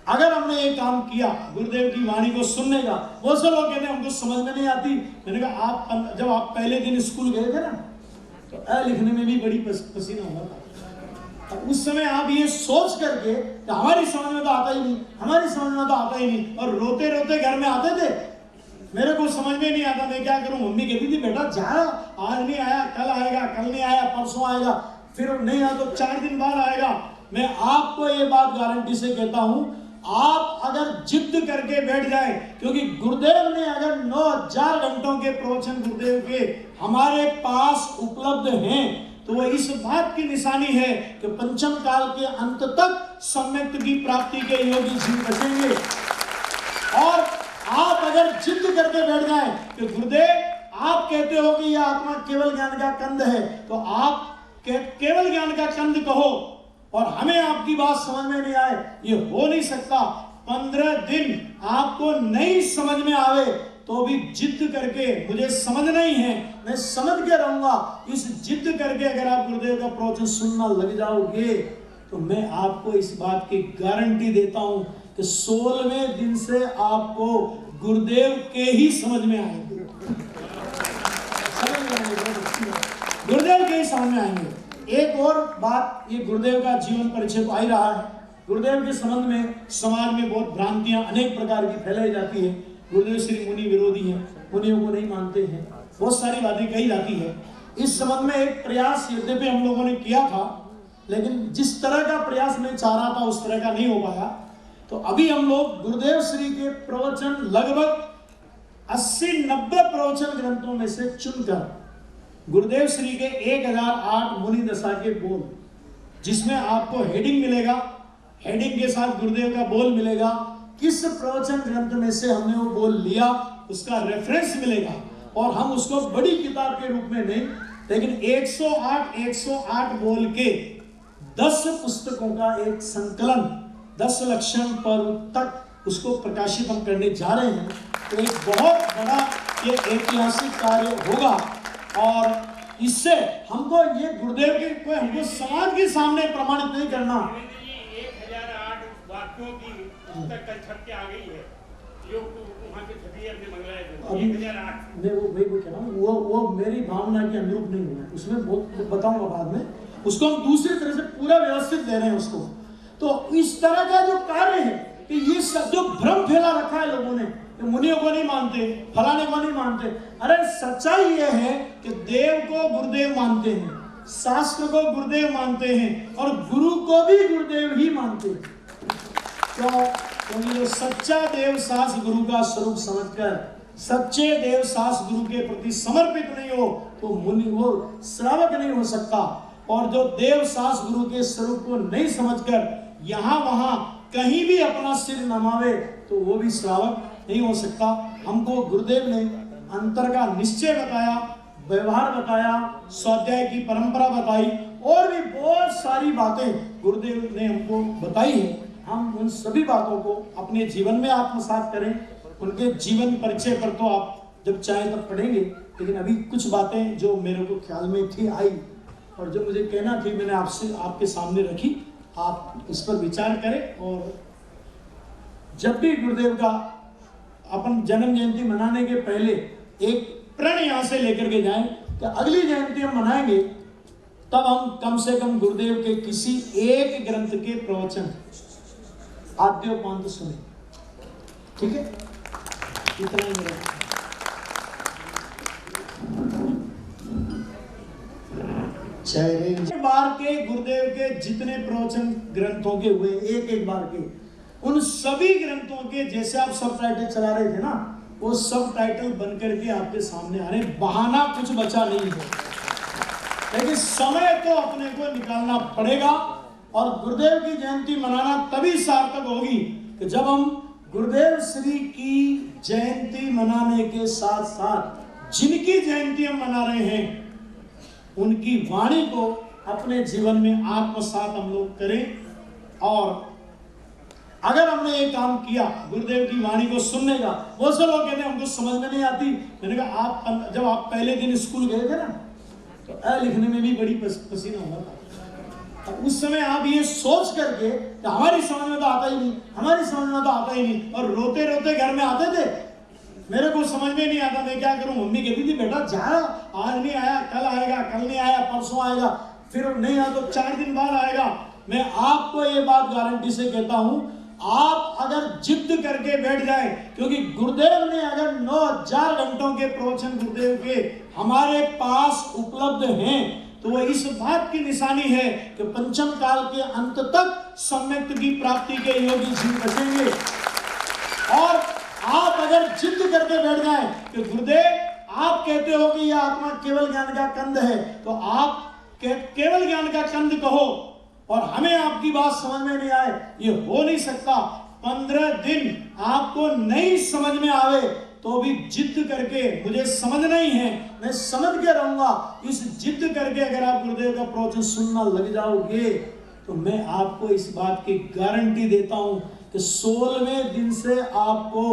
अगर हमने ये काम किया गुरुदेव की वाणी को सुनने का, बहुत से लोग कहते हैं हमको समझ में नहीं आती। मैंने कहा आप जब आप पहले दिन स्कूल गए थे ना तो अ लिखने में भी बड़ी पसीना हुआ था। उस समय आप ये सोच करके कि हमारी समझ में तो आता ही नहीं, हमारी समझ में तो आता ही नहीं, और रोते रोते घर में आते थे। मेरे को समझ में नहीं आता, मैं क्या करूं। मम्मी कहती थी बेटा जा, आज नहीं आया कल आएगा, कल नहीं आया परसों आएगा, फिर नहीं आया तो 4 दिन बाद आएगा। मैं आपको ये बात गारंटी से कहता हूं, आप अगर जिद करके बैठ जाए, क्योंकि गुरुदेव ने अगर 9000 घंटों के प्रवचन गुरुदेव के हमारे पास उपलब्ध हैं तो वह इस बात की निशानी है कि पंचम काल के अंत तक सम्यक्त की प्राप्ति के योगी जीव बचेंगे। और आप अगर जिद करके बैठ जाए कि गुरुदेव आप कहते हो कि यह आत्मा केवल ज्ञान का कंद है, तो आप केवल ज्ञान का कंद कहो और हमें आपकी बात समझ में नहीं आए, ये हो नहीं सकता। 15 दिन आपको नहीं समझ में आवे तो भी जिद करके मुझे समझ नहीं है, मैं समझ के रहूंगा, इस जिद करके अगर आप गुरुदेव का प्रवचन सुनना लग जाओगे तो मैं आपको इस बात की गारंटी देता हूं कि 16वें दिन से आपको गुरुदेव के ही समझ में आएंगे, गुरुदेव के ही समझ में आएंगे। एक और बात, ये गुरुदेव का जीवन परिचय तो आ ही रहा है। गुरुदेव के संबंध में समाज में बहुत भ्रांतियां अनेक प्रकार की फैलाई जाती है। गुरुदेव श्री मुनि विरोधी हैं, मुनियों को नहीं मानते हैं, बहुत सारी बातें कही जाती है। इस संबंध में एक प्रयास यद्यपि हम लोगों ने किया था, लेकिन जिस तरह का प्रयास मैं चाह रहा था उस तरह का नहीं हो पाया। तो अभी हम लोग गुरुदेव श्री के प्रवचन लगभग 80-90 प्रवचन ग्रंथों में से चुनकर गुरुदेव श्री के 1008 मुनि दशा के बोल, जिसमें आपको हेडिंग मिलेगा, हेडिंग के साथ गुरुदेव का बोल मिलेगा, किस प्रवचन ग्रंथ में से हमने वो बोल लिया उसका रेफरेंस मिलेगा। और हम उसको बड़ी किताब के रूप में नहीं, लेकिन 108 बोल के 10 पुस्तकों का एक संकलन 10 लक्षण पर्व तक उसको प्रकाशित हम करने जा रहे हैं। तो एक बहुत बड़ा ये ऐतिहासिक कार्य होगा और इससे हमको ये गुरुदेव के कोई हमको समाज के सामने प्रमाणित नहीं करना। 1008 वाक्यों की पुस्तक कल छप के आ गई है, जो वहाँ के छपी है अपने मंगलाए थे। 1008 मैं वो कह रहा हूँ, वो मेरी भावना के अनुरूप नहीं हुआ, उसमें बहुत बताऊंगा बाद में। उसको हम दूसरी तरह से पूरा व्यवस्थित दे रहे हैं उसको। तो इस तरह का जो कार्य है कि ये सब जो भ्रम फैला रखा है लोगों ने, मुनियों को नहीं मानते, फलाने को नहीं मानते। अरे सच्चाई ये है कि देव को गुरुदेव मानते हैं, शास्त्र को गुरुदेव मानते हैं और गुरु को भी गुरुदेव ही मानते हैं। क्योंकि जो सच्चा देव सास गुरु का स्वरूप समझकर सच्चे देव सास गुरु के प्रति समर्पित नहीं हो तो मुनि वो श्रावक नहीं हो सकता। और जो देव सास गुरु के स्वरूप को नहीं समझकर यहाँ वहां कहीं भी अपना सिर नमावे तो वो भी श्रावक नहीं हो सकता। हमको गुरुदेव ने अंतर का निश्चय बताया, व्यवहार बताया, स्वाध्याय की परंपरा बताई और भी बहुत सारी बातें गुरुदेव ने हमको बताई है। हम उन सभी बातों को अपने जीवन में आत्मसात करें। उनके जीवन परिचय पर तो आप जब चाहे तब पढ़ेंगे, लेकिन अभी कुछ बातें जो मेरे को ख्याल में थी आई और जो मुझे कहना थी मैंने आपसे आपके सामने रखी। आप इस पर विचार करें और जब भी गुरुदेव का अपन जन्म जयंती मनाने के पहले एक प्रण यहाँ से लेकर के जाएं कि अगली जयंती हम मनाएंगे तब हम कम से कम गुरुदेव के किसी एक ग्रंथ के प्रवचन आद्योपांत सुने। ठीक है, इतना ही मेरा। बार के गुरुदेव के जितने प्रवचन ग्रंथों के हुए एक बार के, उन सभी ग्रंथों के जैसे आप सब टाइटल चला रहे थे ना, वो सब टाइटल बनकर के आपके सामने आ रहे। बहाना कुछ बचा नहीं है, लेकिन समय तो अपने को निकालना पड़ेगा। और गुरुदेव की जयंती मनाना तभी सार्थक होगी कि जब हम गुरुदेव श्री की जयंती मनाने के साथ साथ जिनकी जयंती हम मना रहे हैं उनकी वाणी को अपने जीवन में आत्मसात हम लोग करें। और अगर हमने ये काम किया गुरुदेव की वाणी को सुनने का, बहुत से लोग कहते हैं हमको समझ में नहीं आती। मैंने कहा आप जब आप पहले दिन स्कूल गए थे ना, तो अ लिखने में भी बड़ी पसीना हुआ था। उस समय आप ये सोच करके कि हमारी समझ में तो आता ही नहीं, हमारी समझ में तो आता ही नहीं, और रोते रोते घर में आते थे, मेरे को समझ में नहीं आता, मैं क्या करूं। मम्मी कहती थी बेटा जा, आज नहीं आया कल आएगा, कल नहीं आया परसों आएगा, फिर नहीं आया तो 4 दिन बाद आएगा। मैं आपको ये बात गारंटी से कहता हूं, आप अगर जिद करके बैठ जाए, क्योंकि गुरुदेव ने अगर 9000 घंटों के प्रवचन गुरुदेव के हमारे पास उपलब्ध हैं, तो वो इस बात की निशानी है कि पंचम काल के अंत तक सम्यक्त की प्राप्ति के योगी जीव बचेंगे। और आप अगर जिद करके बैठ जाए कि गुरुदेव आप कहते हो कि यह आत्मा केवल ज्ञान का कंद है, तो आप केवल ज्ञान का कंद कहो और हमें आपकी बात समझ में नहीं आए, ये हो नहीं सकता। 15 दिन आपको नहीं समझ में आवे तो भी जिद करके मुझे समझना ही है, मैं समझ के रहूंगा, इस जिद करके अगर आप गुरुदेव का प्रवचन सुनना लग जाओगे, तो मैं आपको इस बात की गारंटी देता हूं कि 16वें दिन से आपको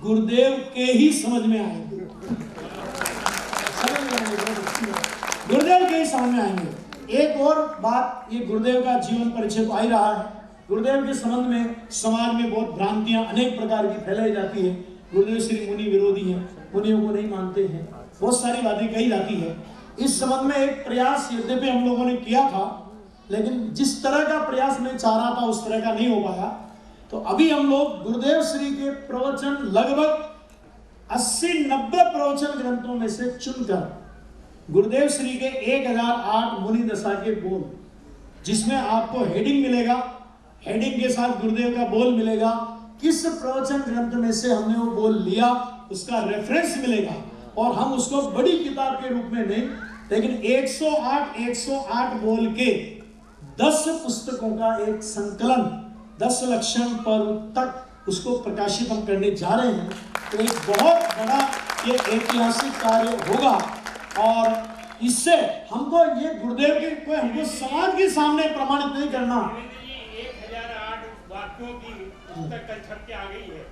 गुरुदेव के ही समझ में आएंगे, गुरुदेव के ही समझ में आएंगे। एक और बात, ये गुरुदेव का जीवन परिचय तो आ ही रहा है। गुरुदेव के संबंध में समाज में बहुत भ्रांतियां अनेक प्रकार की फैलाई जाती है। गुरुदेव श्री मुनि विरोधी हैं, मुनियों को नहीं मानते हैं, बहुत सारी बातें कही जाती है। इस संबंध में एक प्रयास यद्यपि हम लोगों ने किया था, लेकिन जिस तरह का प्रयास मैं चाह रहा था उस तरह का नहीं हो पाया। तो अभी हम लोग गुरुदेव श्री के प्रवचन लगभग 80-90 प्रवचन ग्रंथों में से चुनकर गुरुदेव श्री के 1008 मुनि दशा के बोल, जिसमें आपको हेडिंग मिलेगा, हेडिंग के साथ गुरुदेव का बोल मिलेगा, किस प्रवचन ग्रंथ में से हमने वो बोल लिया उसका रेफरेंस मिलेगा, और हम उसको बड़ी किताब के रूप में नहीं, लेकिन 108 बोल के 10 पुस्तकों का एक संकलन 10 लक्षण पर्व तक उसको प्रकाशित हम करने जा रहे हैं। तो एक बहुत बड़ा ये ऐतिहासिक कार्य होगा, और इससे हमको ये गुरुदेव के कोई हमको समाज के सामने प्रमाणित नहीं करना। 1008 वाक्यों की पुस्तक कल छप के आ गई है,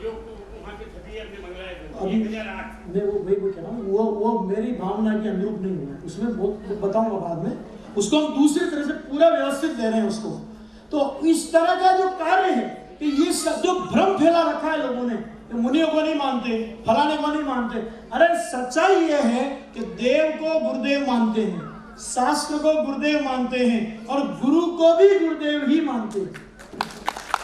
जो वहाँ के छपी अपने मंगलाए अभी 1008 मैं वो वही कह रहा हूँ, वो मेरी भावना के अनुरूप नहीं हुआ, उसमें बहुत बताऊंगा बाद में, उसको हम दूसरी तरह से पूरा व्यवस्थित ले रहे हैं उसको। तो इस तरह का जो कार्य है कि ये सब जो भ्रम फैला रखा है लोगों ने, मुनियों को नहीं मानते, फलाने को नहीं मानते, अरे सच्चाई ये है कि देव को गुरुदेव मानते हैं, शास्त्र को गुरुदेव मानते हैं, और गुरु को भी गुरुदेव ही मानते हैं।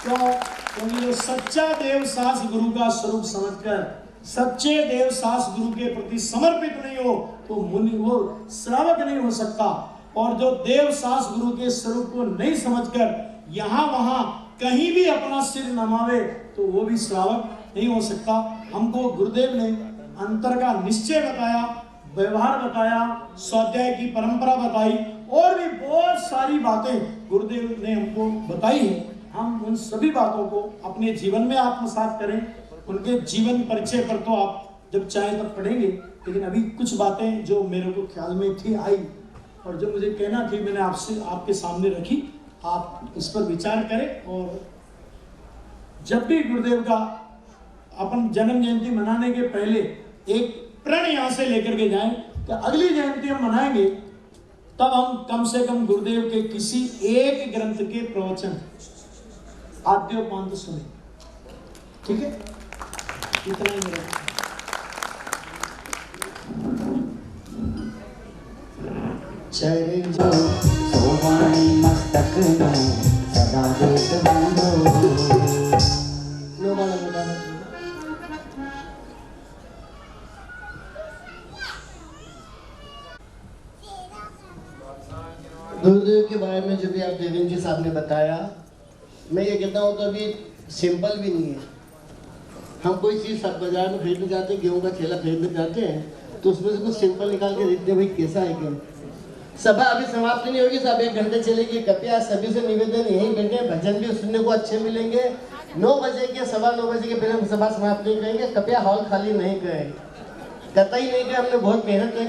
क्यों? क्योंकि जो सच्चा देव शास्त्र गुरु का स्वरूप समझकर सच्चे देव शास्त्र गुरु के प्रति समर्पित नहीं हो तो मुनि वो श्रावक नहीं हो सकता, और जो देव शास्त्र गुरु के स्वरूप को नहीं समझकर यहाँ वहां कहीं भी अपना सिर नमावे तो वो भी श्रावक नहीं हो सकता। हमको गुरुदेव ने अंतर का निश्चय बताया, व्यवहार बताया, स्वाध्याय की परंपरा बताई, और भी बहुत सारी बातें गुरुदेव ने हमको बताई है। हम उन सभी बातों को अपने जीवन में आत्मसात करें। उनके जीवन परिचय पर तो आप जब चाहे तब पढ़ेंगे, लेकिन अभी कुछ बातें जो मेरे को ख्याल में थी आई और जो मुझे कहना थी मैंने आपसे आपके सामने रखी। आप इस पर विचार करें, और जब भी गुरुदेव का अपन जन्म जयंती मनाने के पहले एक प्रण यहाँ से लेकर के जाएं कि अगली जयंती हम मनाएंगे तब हम कम से कम गुरुदेव के किसी एक ग्रंथ के प्रवचन आद्योपांत सुने। ठीक है, इतना ही मेरा। चरण जो सोवाणी मस्तक नो सदा देत बंदो। गुरुदेव के बारे में जो भी आप देवेंद्र जी साहब ने बताया, मैं ये कहता हूँ तो अभी सिंपल भी नहीं है। हम कोई चीज़ बाजार में खरीदने जाते हैं, गेहूं का थैला खरीदने जाते हैं, तो उसमें से कुछ सिंपल निकाल के देखते हैं भाई कैसा है क्या। सभा अभी समाप्त नहीं होगी, सब 1 घंटे चलेगी। कृपया सभी से निवेदन यही बैठे, भजन भी सुनने को अच्छे मिलेंगे। 9 बजे के 9:15 बजे के पहले हम सभा समाप्त नहीं करेंगे। कृपया हॉल खाली नहीं करें, कतई नहीं करें। हमने बहुत मेहनत की।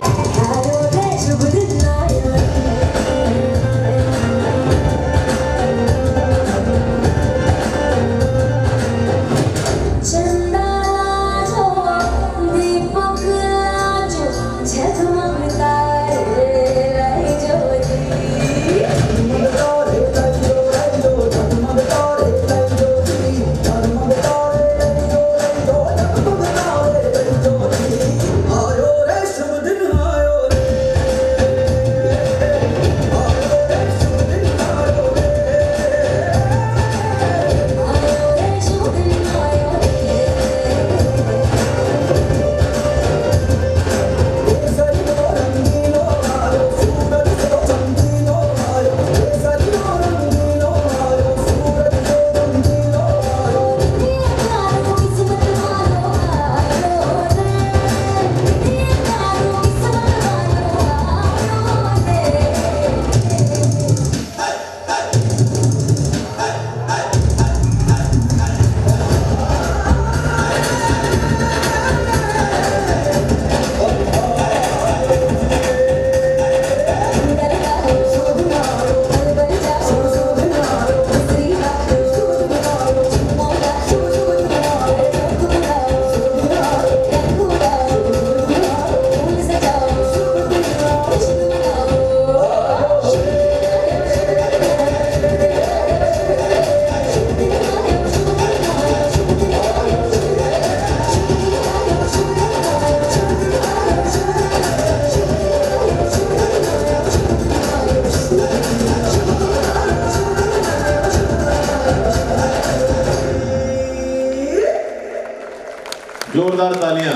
जोरदार तालियां।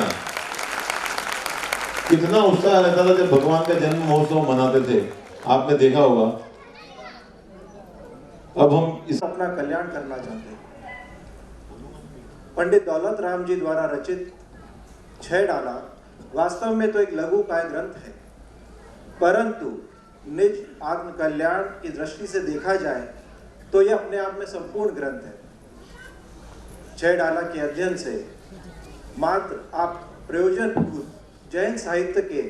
कितना उत्साह रहता था जब भगवान का जन्म महोत्सव मनाते थे, आपने देखा होगा। अब हम इस अपना कल्याण करना चाहते हैं। पंडित दौलत राम जी द्वारा रचित 6 डाला वास्तव में तो एक लघु काव्य ग्रंथ है, परंतु निज आत्म कल्याण की दृष्टि से देखा जाए तो यह अपने आप में संपूर्ण ग्रंथ है। 6 डाला के अध्ययन से मात्र आप प्रयोजन जैन साहित्य के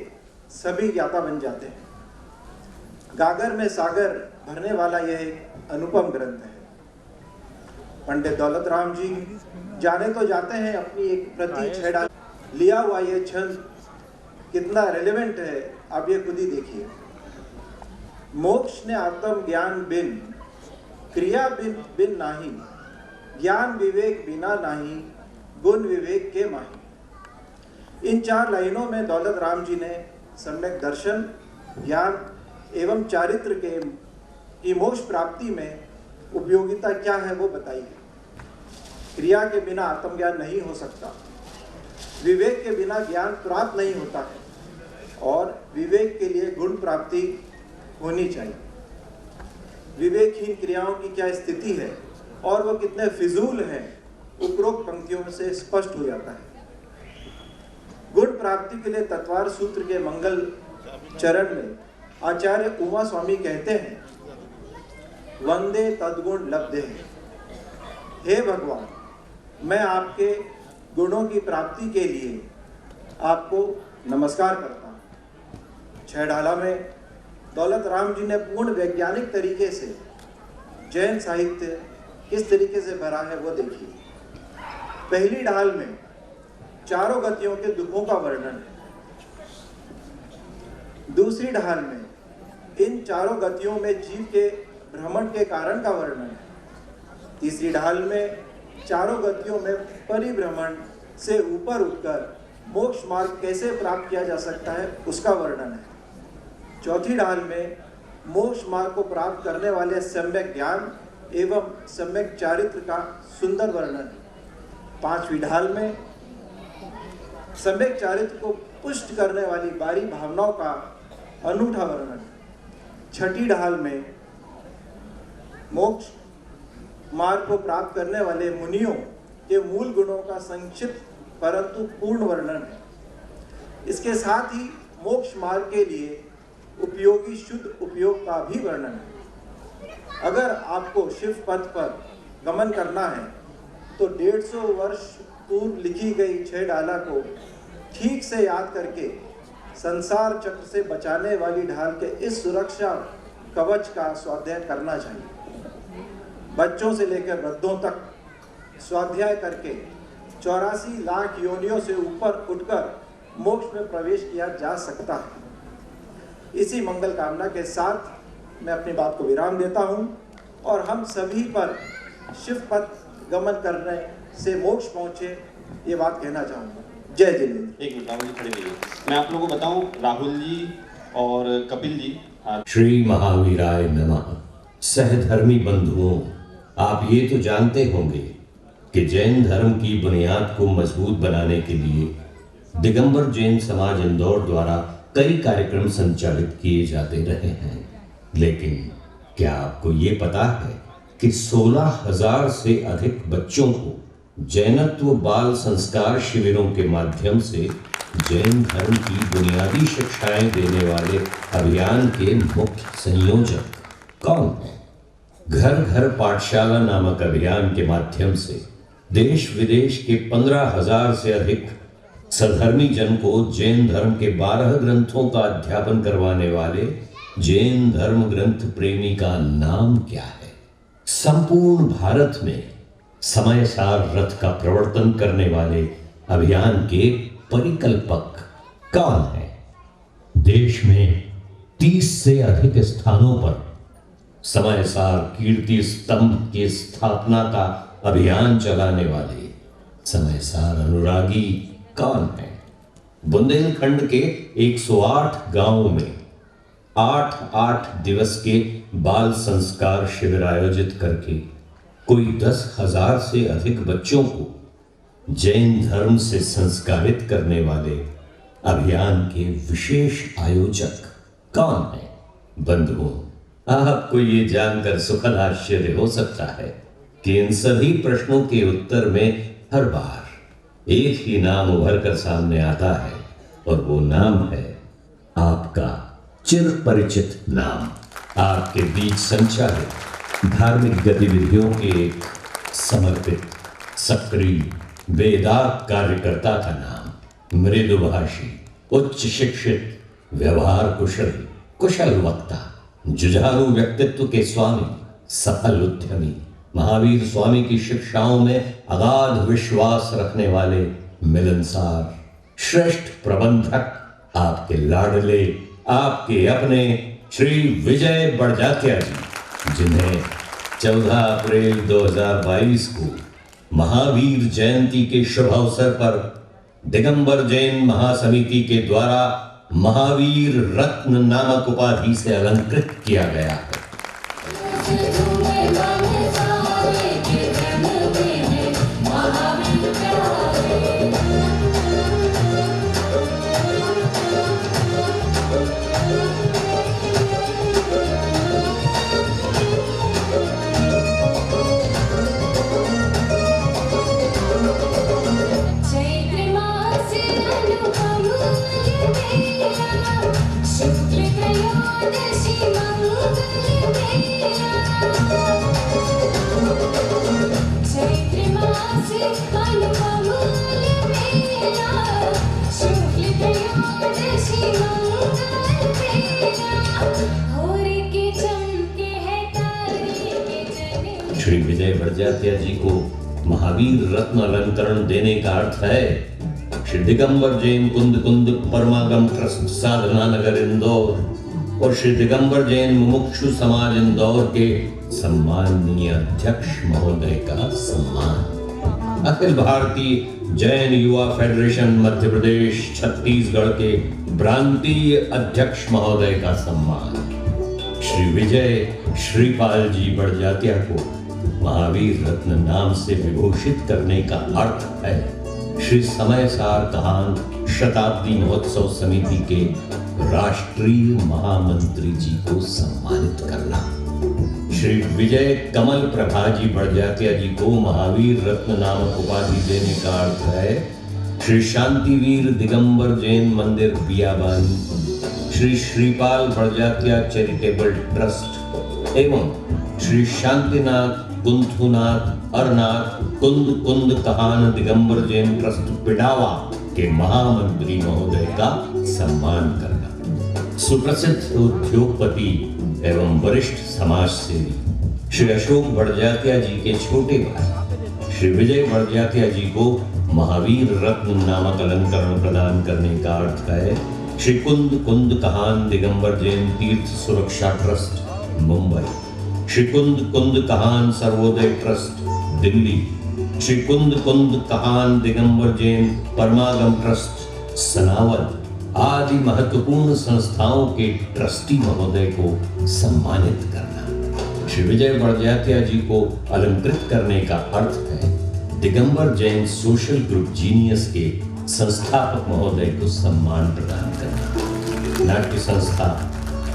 सभी ज्ञाता बन जाते हैं। गागर में सागर भरने वाला यह एक अनुपम ग्रंथ है। पंडित दौलत राम जी जाने तो जाते हैं अपनी एक प्रति 6 डाला लिया हुआ ये छंद कितना रेलेवेंट है आप ये खुद ही देखिए। मोक्ष ने आत्म ज्ञान बिन क्रिया बिन नाही, ज्ञान विवेक बिना नाही, गुण विवेक के माही। इन 4 लाइनों में दौलत राम जी ने सम्यक दर्शन, ज्ञान एवं चारित्र की मोक्ष प्राप्ति में उपयोगिता क्या है वो बताई है। क्रिया के बिना आत्मज्ञान नहीं हो सकता, विवेक के बिना ज्ञान प्राप्त नहीं होता है और विवेक के लिए गुण प्राप्ति होनी चाहिए। विवेकहीन क्रियाओं की क्या स्थिति है और वो कितने फिजूल हैं, उपरोक्त पंक्तियों से स्पष्ट हो जाता है। गुण प्राप्ति के लिए तत्वार सूत्र के मंगल चरण में आचार्य उमा स्वामी कहते हैं, वंदे तद्गुण लब्धे। हे भगवान, मैं आपके गुणों की प्राप्ति के लिए आपको नमस्कार करता हूँ। 6 डाला में दौलत राम जी ने पूर्ण वैज्ञानिक तरीके से जैन साहित्य किस तरीके से भरा है वो देखिए। पहली ढाल में चारों गतियों के दुखों का वर्णन है। दूसरी ढाल में इन चारों गतियों में जीव के भ्रमण के कारण का वर्णन है। तीसरी ढाल में चारों गतियों में परिभ्रमण से ऊपर उठकर मोक्ष मार्ग कैसे प्राप्त किया जा सकता है उसका वर्णन है। चौथी ढाल में मोक्ष मार्ग को प्राप्त करने वाले सम्यक ज्ञान एवं सम्यक चारित्र का सुंदर वर्णन है। 5वीं ढाल में सम्यक चारित्र को पुष्ट करने वाली बारी भावनाओं का अनूठा वर्णन। 6ठी ढाल में मोक्ष मार्ग को प्राप्त करने वाले मुनियों के मूल गुणों का संक्षिप्त परंतु पूर्ण वर्णन है। इसके साथ ही मोक्ष मार्ग के लिए उपयोगी शुद्ध उपयोग का भी वर्णन है। अगर आपको शिव पथ पर गमन करना है तो 150 वर्ष पूर्व लिखी गई 6 डाला को ठीक से याद करके संसार चक्र से बचाने वाली ढाल के इस सुरक्षा कवच का स्वाध्याय करना चाहिए। बच्चों से लेकर वृद्धों तक स्वाध्याय करके 84 लाख योनियों से ऊपर उठकर मोक्ष में प्रवेश किया जा सकता है। इसी मंगल कामना के साथ मैं अपनी बात को विराम देता हूं और हम सभी पर शिव पथ गमन करने से मोक्ष पहुंचे ये बात कहना चाहूँगा। जय जिनेंद्र। एक मिनट राहुल जी खड़े रहिए। मैं आप लोगों को बताऊं, राहुल जी और कपिल जी। श्री महावीराय नमः। सहधर्मी बंधुओं, आप ये तो जानते होंगे कि जैन धर्म की बुनियाद को मजबूत बनाने के लिए दिगंबर जैन समाज इंदौर द्वारा कई कार्यक्रम संचालित किए जाते रहे हैं। लेकिन क्या आपको ये पता है कि 16,000 से अधिक बच्चों को जैनत्व बाल संस्कार शिविरों के माध्यम से जैन धर्म की बुनियादी शिक्षाएं देने वाले अभियान के मुख्य संयोजक कौन है? घर घर पाठशाला नामक अभियान के माध्यम से देश विदेश के 15,000 से अधिक सधर्मी जन को जैन धर्म के 12 ग्रंथों का अध्यापन करवाने वाले जैन धर्म ग्रंथ प्रेमी का नाम क्या है? संपूर्ण भारत में समय सार रथ का प्रवर्तन करने वाले अभियान के परिकल्पक कौन है? देश में 30 से अधिक स्थानों पर समय सार कीर्ति स्तंभ की स्थापना का अभियान चलाने वाले समय सार अनुरागी कौन है? बुंदेलखंड के 108 गांवों में 8 दिवस के बाल संस्कार शिविर आयोजित करके कोई 10,000 से अधिक बच्चों को जैन धर्म से संस्कारित करने वाले अभियान के विशेष आयोजक कौन है? बंधुओं, आपको ये जानकर सुखद आश्चर्य हो सकता है कि इन सभी प्रश्नों के उत्तर में हर बार एक ही नाम उभर कर सामने आता है, और वो नाम है आपका चिर परिचित नाम, आपके बीच संचालित धार्मिक गतिविधियों के एक समर्पित, सक्रिय, बेदाग कार्यकर्ता का नाम, मृदुभाषी, उच्च शिक्षित, व्यवहार कुशल वक्ता, जुझारू व्यक्तित्व के स्वामी, सफल उद्यमी, महावीर स्वामी की शिक्षाओं में अगाध विश्वास रखने वाले मिलनसार, श्रेष्ठ प्रबंधक, आपके लाडले, आपके अपने श्री विजय बड़जात्या जी, जिन्हें 14 अप्रैल 2022 को महावीर जयंती के शुभ अवसर पर दिगंबर जैन महासमिति के द्वारा महावीर रत्न नामक उपाधि से अलंकृत किया गया है। श्री विजय बड़जात्या जी को महावीर रत्न अलंकरण देने का अर्थ है श्री दिगंबर जैन कुंद परमागम ट्रस्ट साधना नगर इंदौर और श्री दिगंबर जैन मुमुक्षु समाज इंदौर के सम्माननीय अध्यक्ष महोदय का सम्मान, अखिल भारतीय जैन युवा फेडरेशन मध्य प्रदेश छत्तीसगढ़ के प्रांतीय अध्यक्ष महोदय का सम्मान, श्री विजय श्रीपाल जी बड़जात्या को महावीर रत्न नाम से विभूषित करने का अर्थ है श्री समय सार कहान शताब्दी महोत्सव समिति के राष्ट्रीय महामंत्री जी को सम्मानित करना। श्री विजय कमल प्रभा जी बड़जात्या जी को महावीर रत्न नामक उपाधि देने का अर्थ है श्री शांतिवीर दिगंबर जैन मंदिर बियाबानी, श्री श्रीपाल बड़जात्या चैरिटेबल ट्रस्ट एवं श्री शांतिनाथ कुंथुनाथ अरनाथ कुंद कहान दिगंबर जैन ट्रस्ट पिडावा के महामंत्री महोदय का सम्मान करना। सुप्रसिद्ध उद्योगपति एवं वरिष्ठ समाज सेवी श्री अशोक बड़जात्या जी के छोटे भाई श्री विजय बड़जात्या जी को महावीर रत्न नामक अलंकरण प्रदान करने का अर्थ है श्री कुंद कहान दिगंबर जैन तीर्थ सुरक्षा ट्रस्ट मुंबई, श्री कुंद कहान सर्वोदय ट्रस्ट दिल्ली, श्री कुंद कहान दिगंबर जैन परमागम ट्रस्ट सनावल आदि महत्वपूर्ण संस्थाओं के ट्रस्टी महोदय को सम्मानित करना। श्री विजय बड़जात्या जी को अलंकृत करने का अर्थ है Digambar Jain social group genius के संस्थापक महोदय को सम्मान प्रदान करना। नाट्य संस्था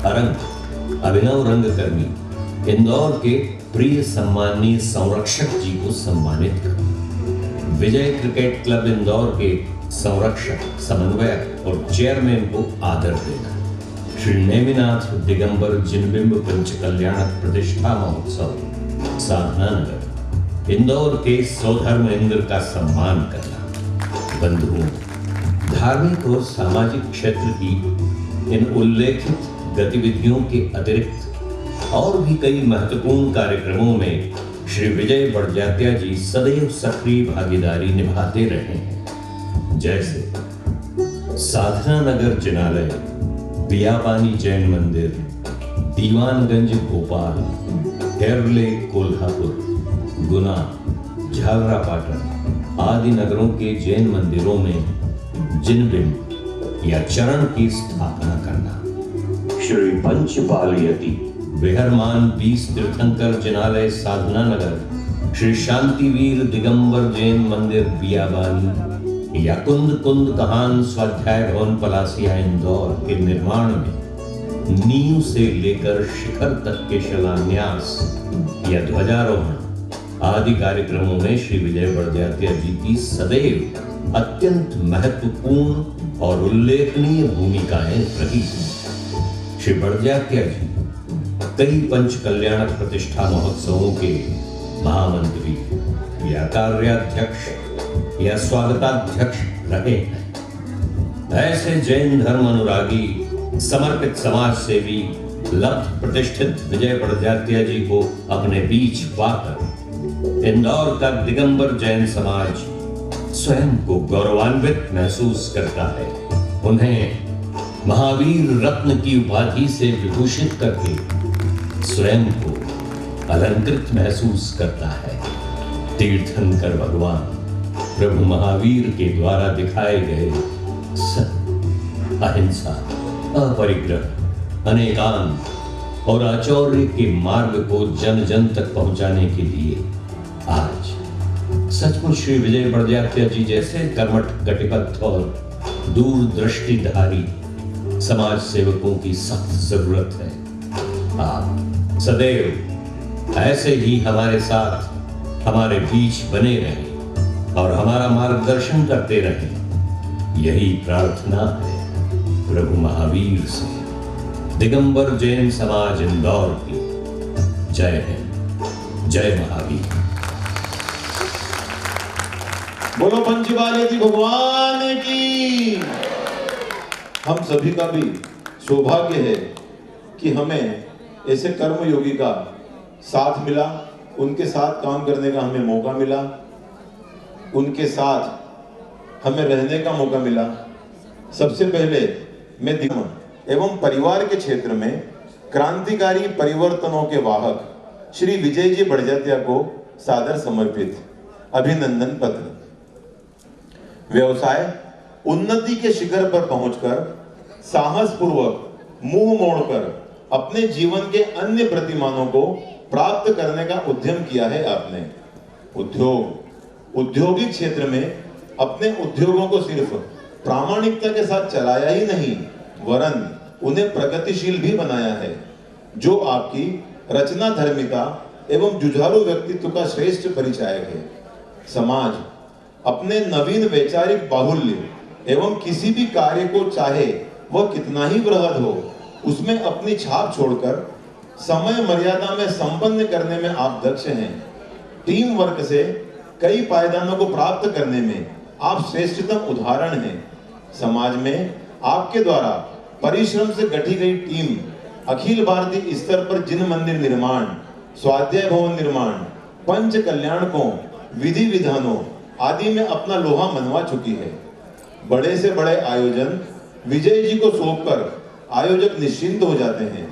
अरंग अभिनव रंगकर्मी इंदौर के प्रिय सम्माननीय संरक्षक जी को सम्मानित करना। विजय क्रिकेट क्लब इंदौर के संरक्षक, समन्वयक और चेयरमैन को आदर देना। श्री नेमिनाथ दिगंबर जिनबिंब पंचकल्याणक प्रतिष्ठा महोत्सव साधना नगर इंदौर के सौधर्मेंद्र का सम्मान करना। बंधुओं, धार्मिक और सामाजिक क्षेत्र की इन उल्लेखित गतिविधियों के अतिरिक्त और भी कई महत्वपूर्ण कार्यक्रमों में श्री विजय बड़जात्या जी सदैव सक्रिय भागीदारी निभाते रहे हैं, जैसे साधना नगर जिनालय, बियाबानी जैन मंदिर, दीवानगंज भोपाल, हेरले कोल्हापुर, गुना, झालरापाटन आदि नगरों के जैन मंदिरों में जिनबिंब या चरण की स्थापना करना। श्री पंचपाल यति विहरमान 20 तीर्थंकर जिनालय साधना नगर श्री शांतिवीर दिगंबर जैन मंदिर बियाबानी या कुंद कुंद कहान स्वाध्याय भवन पलासिया इंदौर के निर्माण में नींव से लेकर शिखर तक के शिलान्यास या ध्वजारोहण आदि कार्यक्रमों में श्री विजय बड़जात्या जी की सदैव अत्यंत महत्वपूर्ण और उल्लेखनीय भूमिकाएं रही हैं। श्री बड़जात्या जी कई पंच कल्याण प्रतिष्ठा महोत्सवों के महामंत्री या कार्याध्यक्ष या स्वागताध्यक्ष रहे हैं। ऐसे जैन धर्म अनुरागी समर्पित समाज सेवी लब्ध प्रतिष्ठित विजय बड़जात्या जी को अपने बीच पाकर इंदौर का दिगंबर जैन समाज स्वयं को गौरवान्वित महसूस करता है। उन्हें महावीर रत्न की उपाधि से विभूषित करके स्वयं को अलंकृत महसूस करता है। तीर्थंकर भगवान प्रभु महावीर के द्वारा दिखाए गए सत्य, अहिंसा, अपरिग्रह, अनेकांत और आचौर्य के मार्ग को जन जन तक पहुंचाने के लिए आज सचमुच श्री विजय बड़जात्या जी जैसे कर्मठ कटिबद्ध और दूरदृष्टिधारी समाज सेवकों की सख्त जरूरत है। आप सदैव ऐसे ही हमारे साथ हमारे बीच बने रहें और हमारा मार्गदर्शन करते रहें, यही प्रार्थना है प्रभु महावीर से। दिगंबर जैन समाज इंदौर की जय हिंद, जय महावीर। बोलो पंचवाले जी भगवान की। हम सभी का भी सौभाग्य है कि हमें ऐसे कर्मयोगी का साथ मिला, उनके साथ काम करने का हमें मौका मिला, उनके साथ हमें रहने का मौका मिला। सबसे पहले मैं दिगंबर एवं परिवार के क्षेत्र में क्रांतिकारी परिवर्तनों के वाहक श्री विजय जी बड़जात्या को सादर समर्पित अभिनंदन पत्र। व्यवसाय उन्नति के शिखर पर पहुंचकर साहस पूर्वक मुंह मोड़कर अपने जीवन के अन्य प्रतिमानों को प्राप्त करने का उद्यम किया है आपने। औद्योगिक क्षेत्र में अपने उद्योगों को सिर्फ प्रामाणिकता के साथ चलाया ही नहीं वरन उन्हें प्रगतिशील भी बनाया है, जो आपकी रचना धर्मिता एवं जुझारू व्यक्तित्व का श्रेष्ठ परिचायक है। समाज अपने नवीन वैचारिक बाहुल्य एवं किसी भी कार्य को चाहे वह कितना ही बृहद हो, उसमें अपनी छाप छोड़कर समय मर्यादा में संपन्न करने में आप दक्ष हैं। टीम वर्क से कई पायदानों को प्राप्त करने में आप श्रेष्ठतम उदाहरण हैं। समाज में आपके द्वारा परिश्रम से गढ़ी गई टीम अखिल भारतीय स्तर पर जिन मंदिर निर्माण, स्वाध्याय भवन निर्माण, पंच कल्याणकों, विधि विधानों आदि में अपना लोहा मनवा चुकी है। बड़े से बड़े आयोजन विजय जी को सौंपकर आयोजक निश्चिंत हो जाते हैं।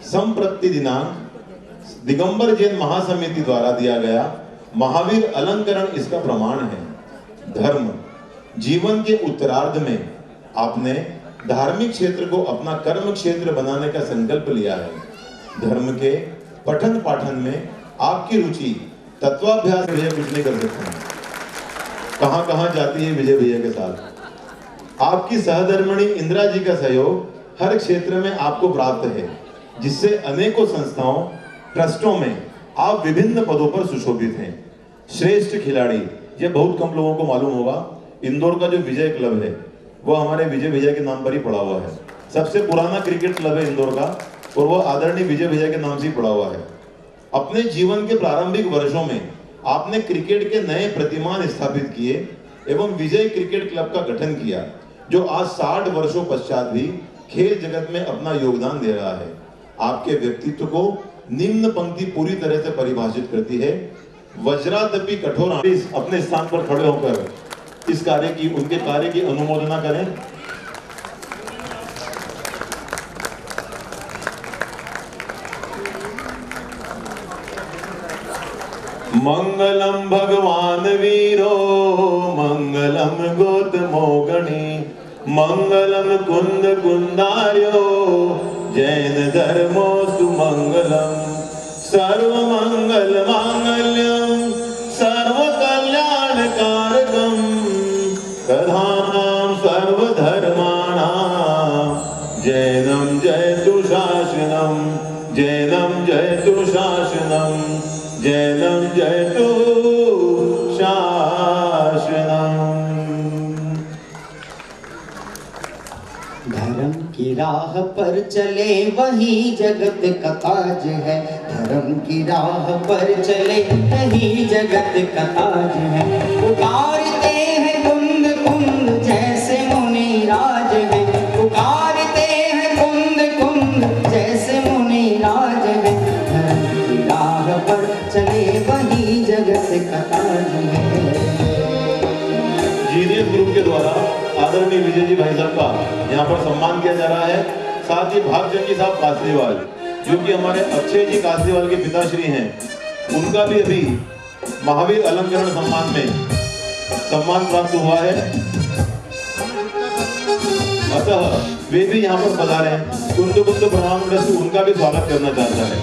संप्रति दिनांक दिगंबर जैन महासमिति द्वारा दिया गया महावीर अलंकरण इसका प्रमाण है। धर्म जीवन के उत्तरार्ध में आपने धार्मिक क्षेत्र को अपना कर्म क्षेत्र बनाने का संकल्प लिया है। धर्म के पठन पाठन में आपकी रुचि तत्वाभ्यास विजय कुछ नहीं कर सकते हैं। कहां कहां जाती है विजय भैया के साथ। आपकी सहधर्मिणी इंदिरा जी का सहयोग हर क्षेत्र में आपको प्राप्त है, जिससे अनेकों संस्थाओं ट्रस्टों में आप विभिन्न पदों पर सुशोभित हैं। श्रेष्ठ खिलाड़ी, ये बहुत कम लोगों को मालूम होगा, इंदौर का जो विजय क्लब है वो हमारे विजय भैया के नाम पर ही पड़ा हुआ है। सबसे पुराना क्रिकेट क्लब है इंदौर का और वो आदरणीय विजय भैया के नाम से ही पड़ा हुआ है। अपने जीवन के प्रारंभिक वर्षों में आपने क्रिकेट के नए प्रतिमान स्थापित किए एवं विजय क्रिकेट क्लब का गठन किया, जो आज 60 वर्षों पश्चात भी खेल जगत में अपना योगदान दे रहा है। आपके व्यक्तित्व को निम्न पंक्ति पूरी तरह से परिभाषित करती है। वज्रादपि कठोर अपने स्थान पर खड़े होकर इस कार्य की, उनके कार्य की अनुमोदना करें। मंगलम भगवान वीरो मंगलम गौतमो गणी मंगलम कुंद कुंदार्यो जैन धर्मो सुमंगलम सर्व मंगल मांगल्यम जैनं जयतु शासनं, जैनं जयतु शासनं। धर्म की राह पर चले वही जगत का ताज है, धर्म की राह पर चले वही जगत का ताज है। पुकारते हैं कुंद कुंद जैसे मुनि राज है, पुकारते हैं कुंद कुंद जैसे मुनि राज है। धर्म की राह पर चले वही जगत का ताज है। जीनियस ग्रुप के द्वारा आदरणीय विजय जी भाई साहब का यहाँ पर सम्मान किया जा रहा है। साथ ही भागचंद जी साहब कासलीवाल, जो कि हमारे अक्षय जी कासलीवाल के पिताश्री हैं, उनका भी अभी महावीर अलंकरण सम्मान में सम्मान प्राप्त हुआ है। अतः वे भी यहाँ पर पधारे हैं। कुंद कुंद ब्रह्मांड से उनका भी स्वागत करना चाहता है।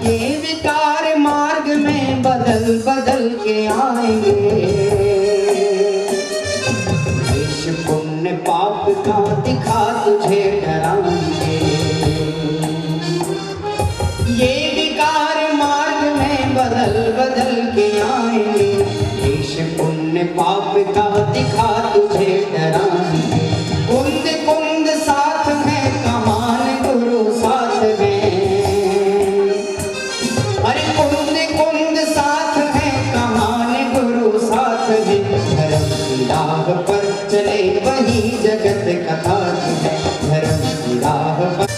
ये विकार मार्ग में बदल बदल के आएंगे, देश पुण्य पाप का दिखा तुझे डराएंगे। ये विकार मार्ग में बदल बदल के आएंगे, देश पुण्य पाप का दिखा तुझे डराएंगे। कुंद कुंद साथ में कमान गुरु साथ में, अरे कुंद कुंद साथ है कमान गुरु साथ है। धर्म की राह पर चले वही जगत का ताज है, धर्म की राह पर।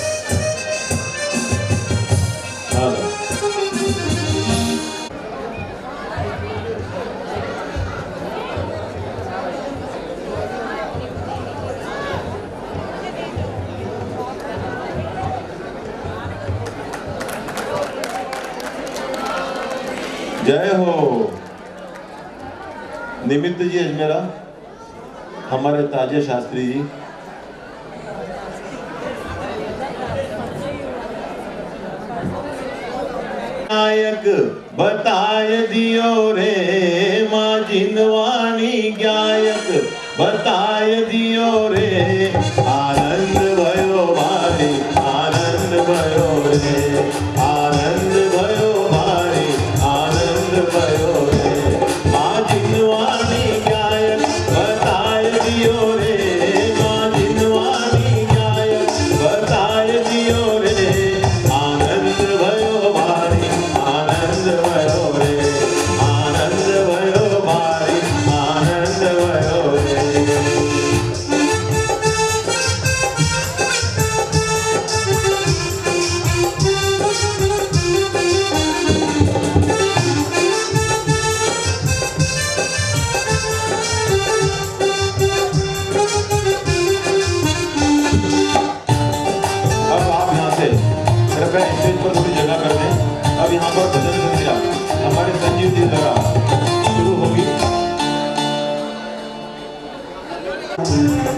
जय हो। निमित्त जी अजमेरा, हमारे ताजे शास्त्री जी, नायक बताय दियो रे माँ जिनवाणी गायक बताय दियो रे। आनंद भयो भारी, आनंद भयो रे, आनंद भयो भारी, आनंद भयो रे। माँ जिनवाणी गायक बताय दियो रे, माँ जिनवाणी गायक बताय दियो रे। आनंद भयो भारी, आनंद भयो रे, आनंद भयो भारी, आनंद भयो रे। अब आप यहाँ से कृपया स्टेज पर थोड़ी जगह कर दें। अब यहाँ पर भजन संध्या हमारे संजीव जी द्वारा शुरू होगी।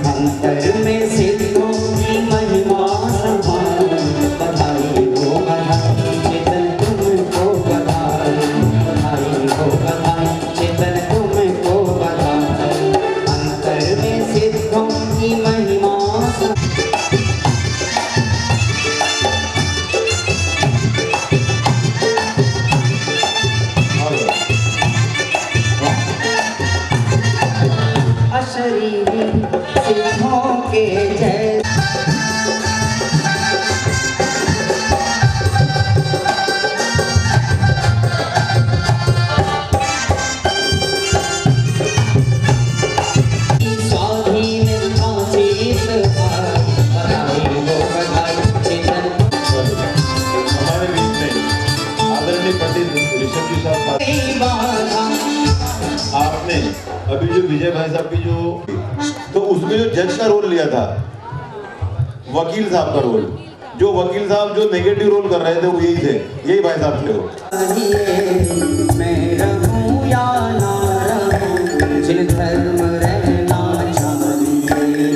अंतर में सिद्धों की महिमा समान, बधाई हो बधाई चेतन तुमको बधाई, बधाई हो बधाई चेतन तुमको बधाई। अंतर में सिद्धों की महिमा अशरीरी सिद्धों के जय। स्वाधीन कांचित बधाई हो बधाई चेतन। हमारे बीच में आदरणीय पंडित ऋषभ जी साहब, आपने अभी जो विजय भाई साहब की जो, तो उसमें जो जज का रोल लिया था, वकील साहब का रोल, जो वकील साहब जो नेगेटिव रोल कर रहे थे वो यही थे, यही भाई साहब थे वो। मैं रहूं या ना रहूं जिन धर्म रहना चाहिए,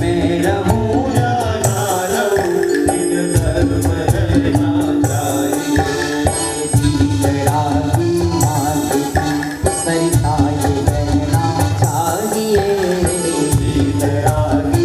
मैं रहूं या ना रहूं जिन धर्म रहना चाहिए। भीतरा की मात सरिता ये रहना चाहिए, भीतरा की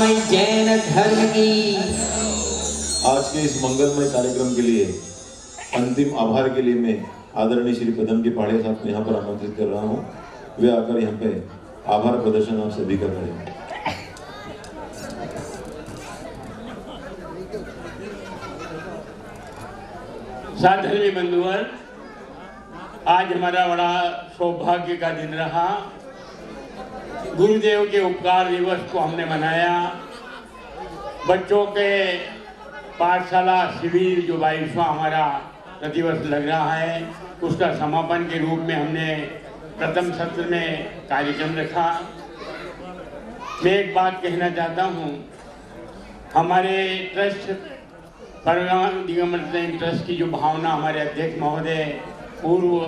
मंगलमय जैन धर्म की। आज के इस मंगलमय कार्यक्रम के लिए अंतिम आभार के लिए मैं आदरणीय श्री पदम के पहाड़े साहब को यहाँ पर आमंत्रित कर रहा हूँ। वे आकर यहाँ पे आभार प्रदर्शन आप सभी का करें। साधर्मी बंधुवर, आज हमारा बड़ा सौभाग्य का दिन रहा। गुरुदेव के उपकार दिवस को हमने मनाया। बच्चों के पाठशाला शिविर जो 22वां हमारा प्रतिवर्ष लग रहा है, उसका समापन के रूप में हमने प्रथम सत्र में कार्यक्रम रखा। मैं एक बात कहना चाहता हूँ, हमारे ट्रस्ट दिगंबर जैन ट्रस्ट की जो भावना हमारे अध्यक्ष महोदय पूर्व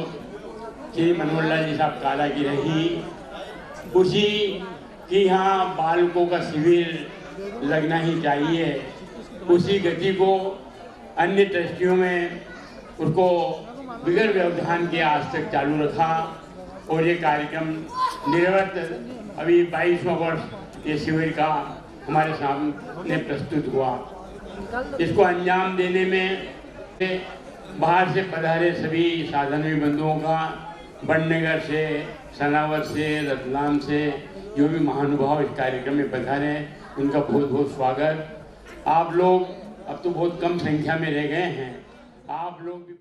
श्री मनोहर लाल जी साहब काला की रही, उसी कि यहाँ बालकों का शिविर लगना ही चाहिए, उसी गति को अन्य ट्रस्टियों में उसको बिगड़ व्यवधान के आज तक चालू रखा और ये कार्यक्रम निरवत अभी 22वां वर्ष ये शिविर का हमारे सामने प्रस्तुत हुआ। इसको अंजाम देने में बाहर से पधारे सभी साधर्मी बंधुओं का, बड़नगर से, सनावर से, रतलाम से जो भी महानुभाव इस कार्यक्रम में पधारे, उनका बहुत बहुत स्वागत। आप लोग अब तो बहुत कम संख्या में रह गए हैं, आप लोग भी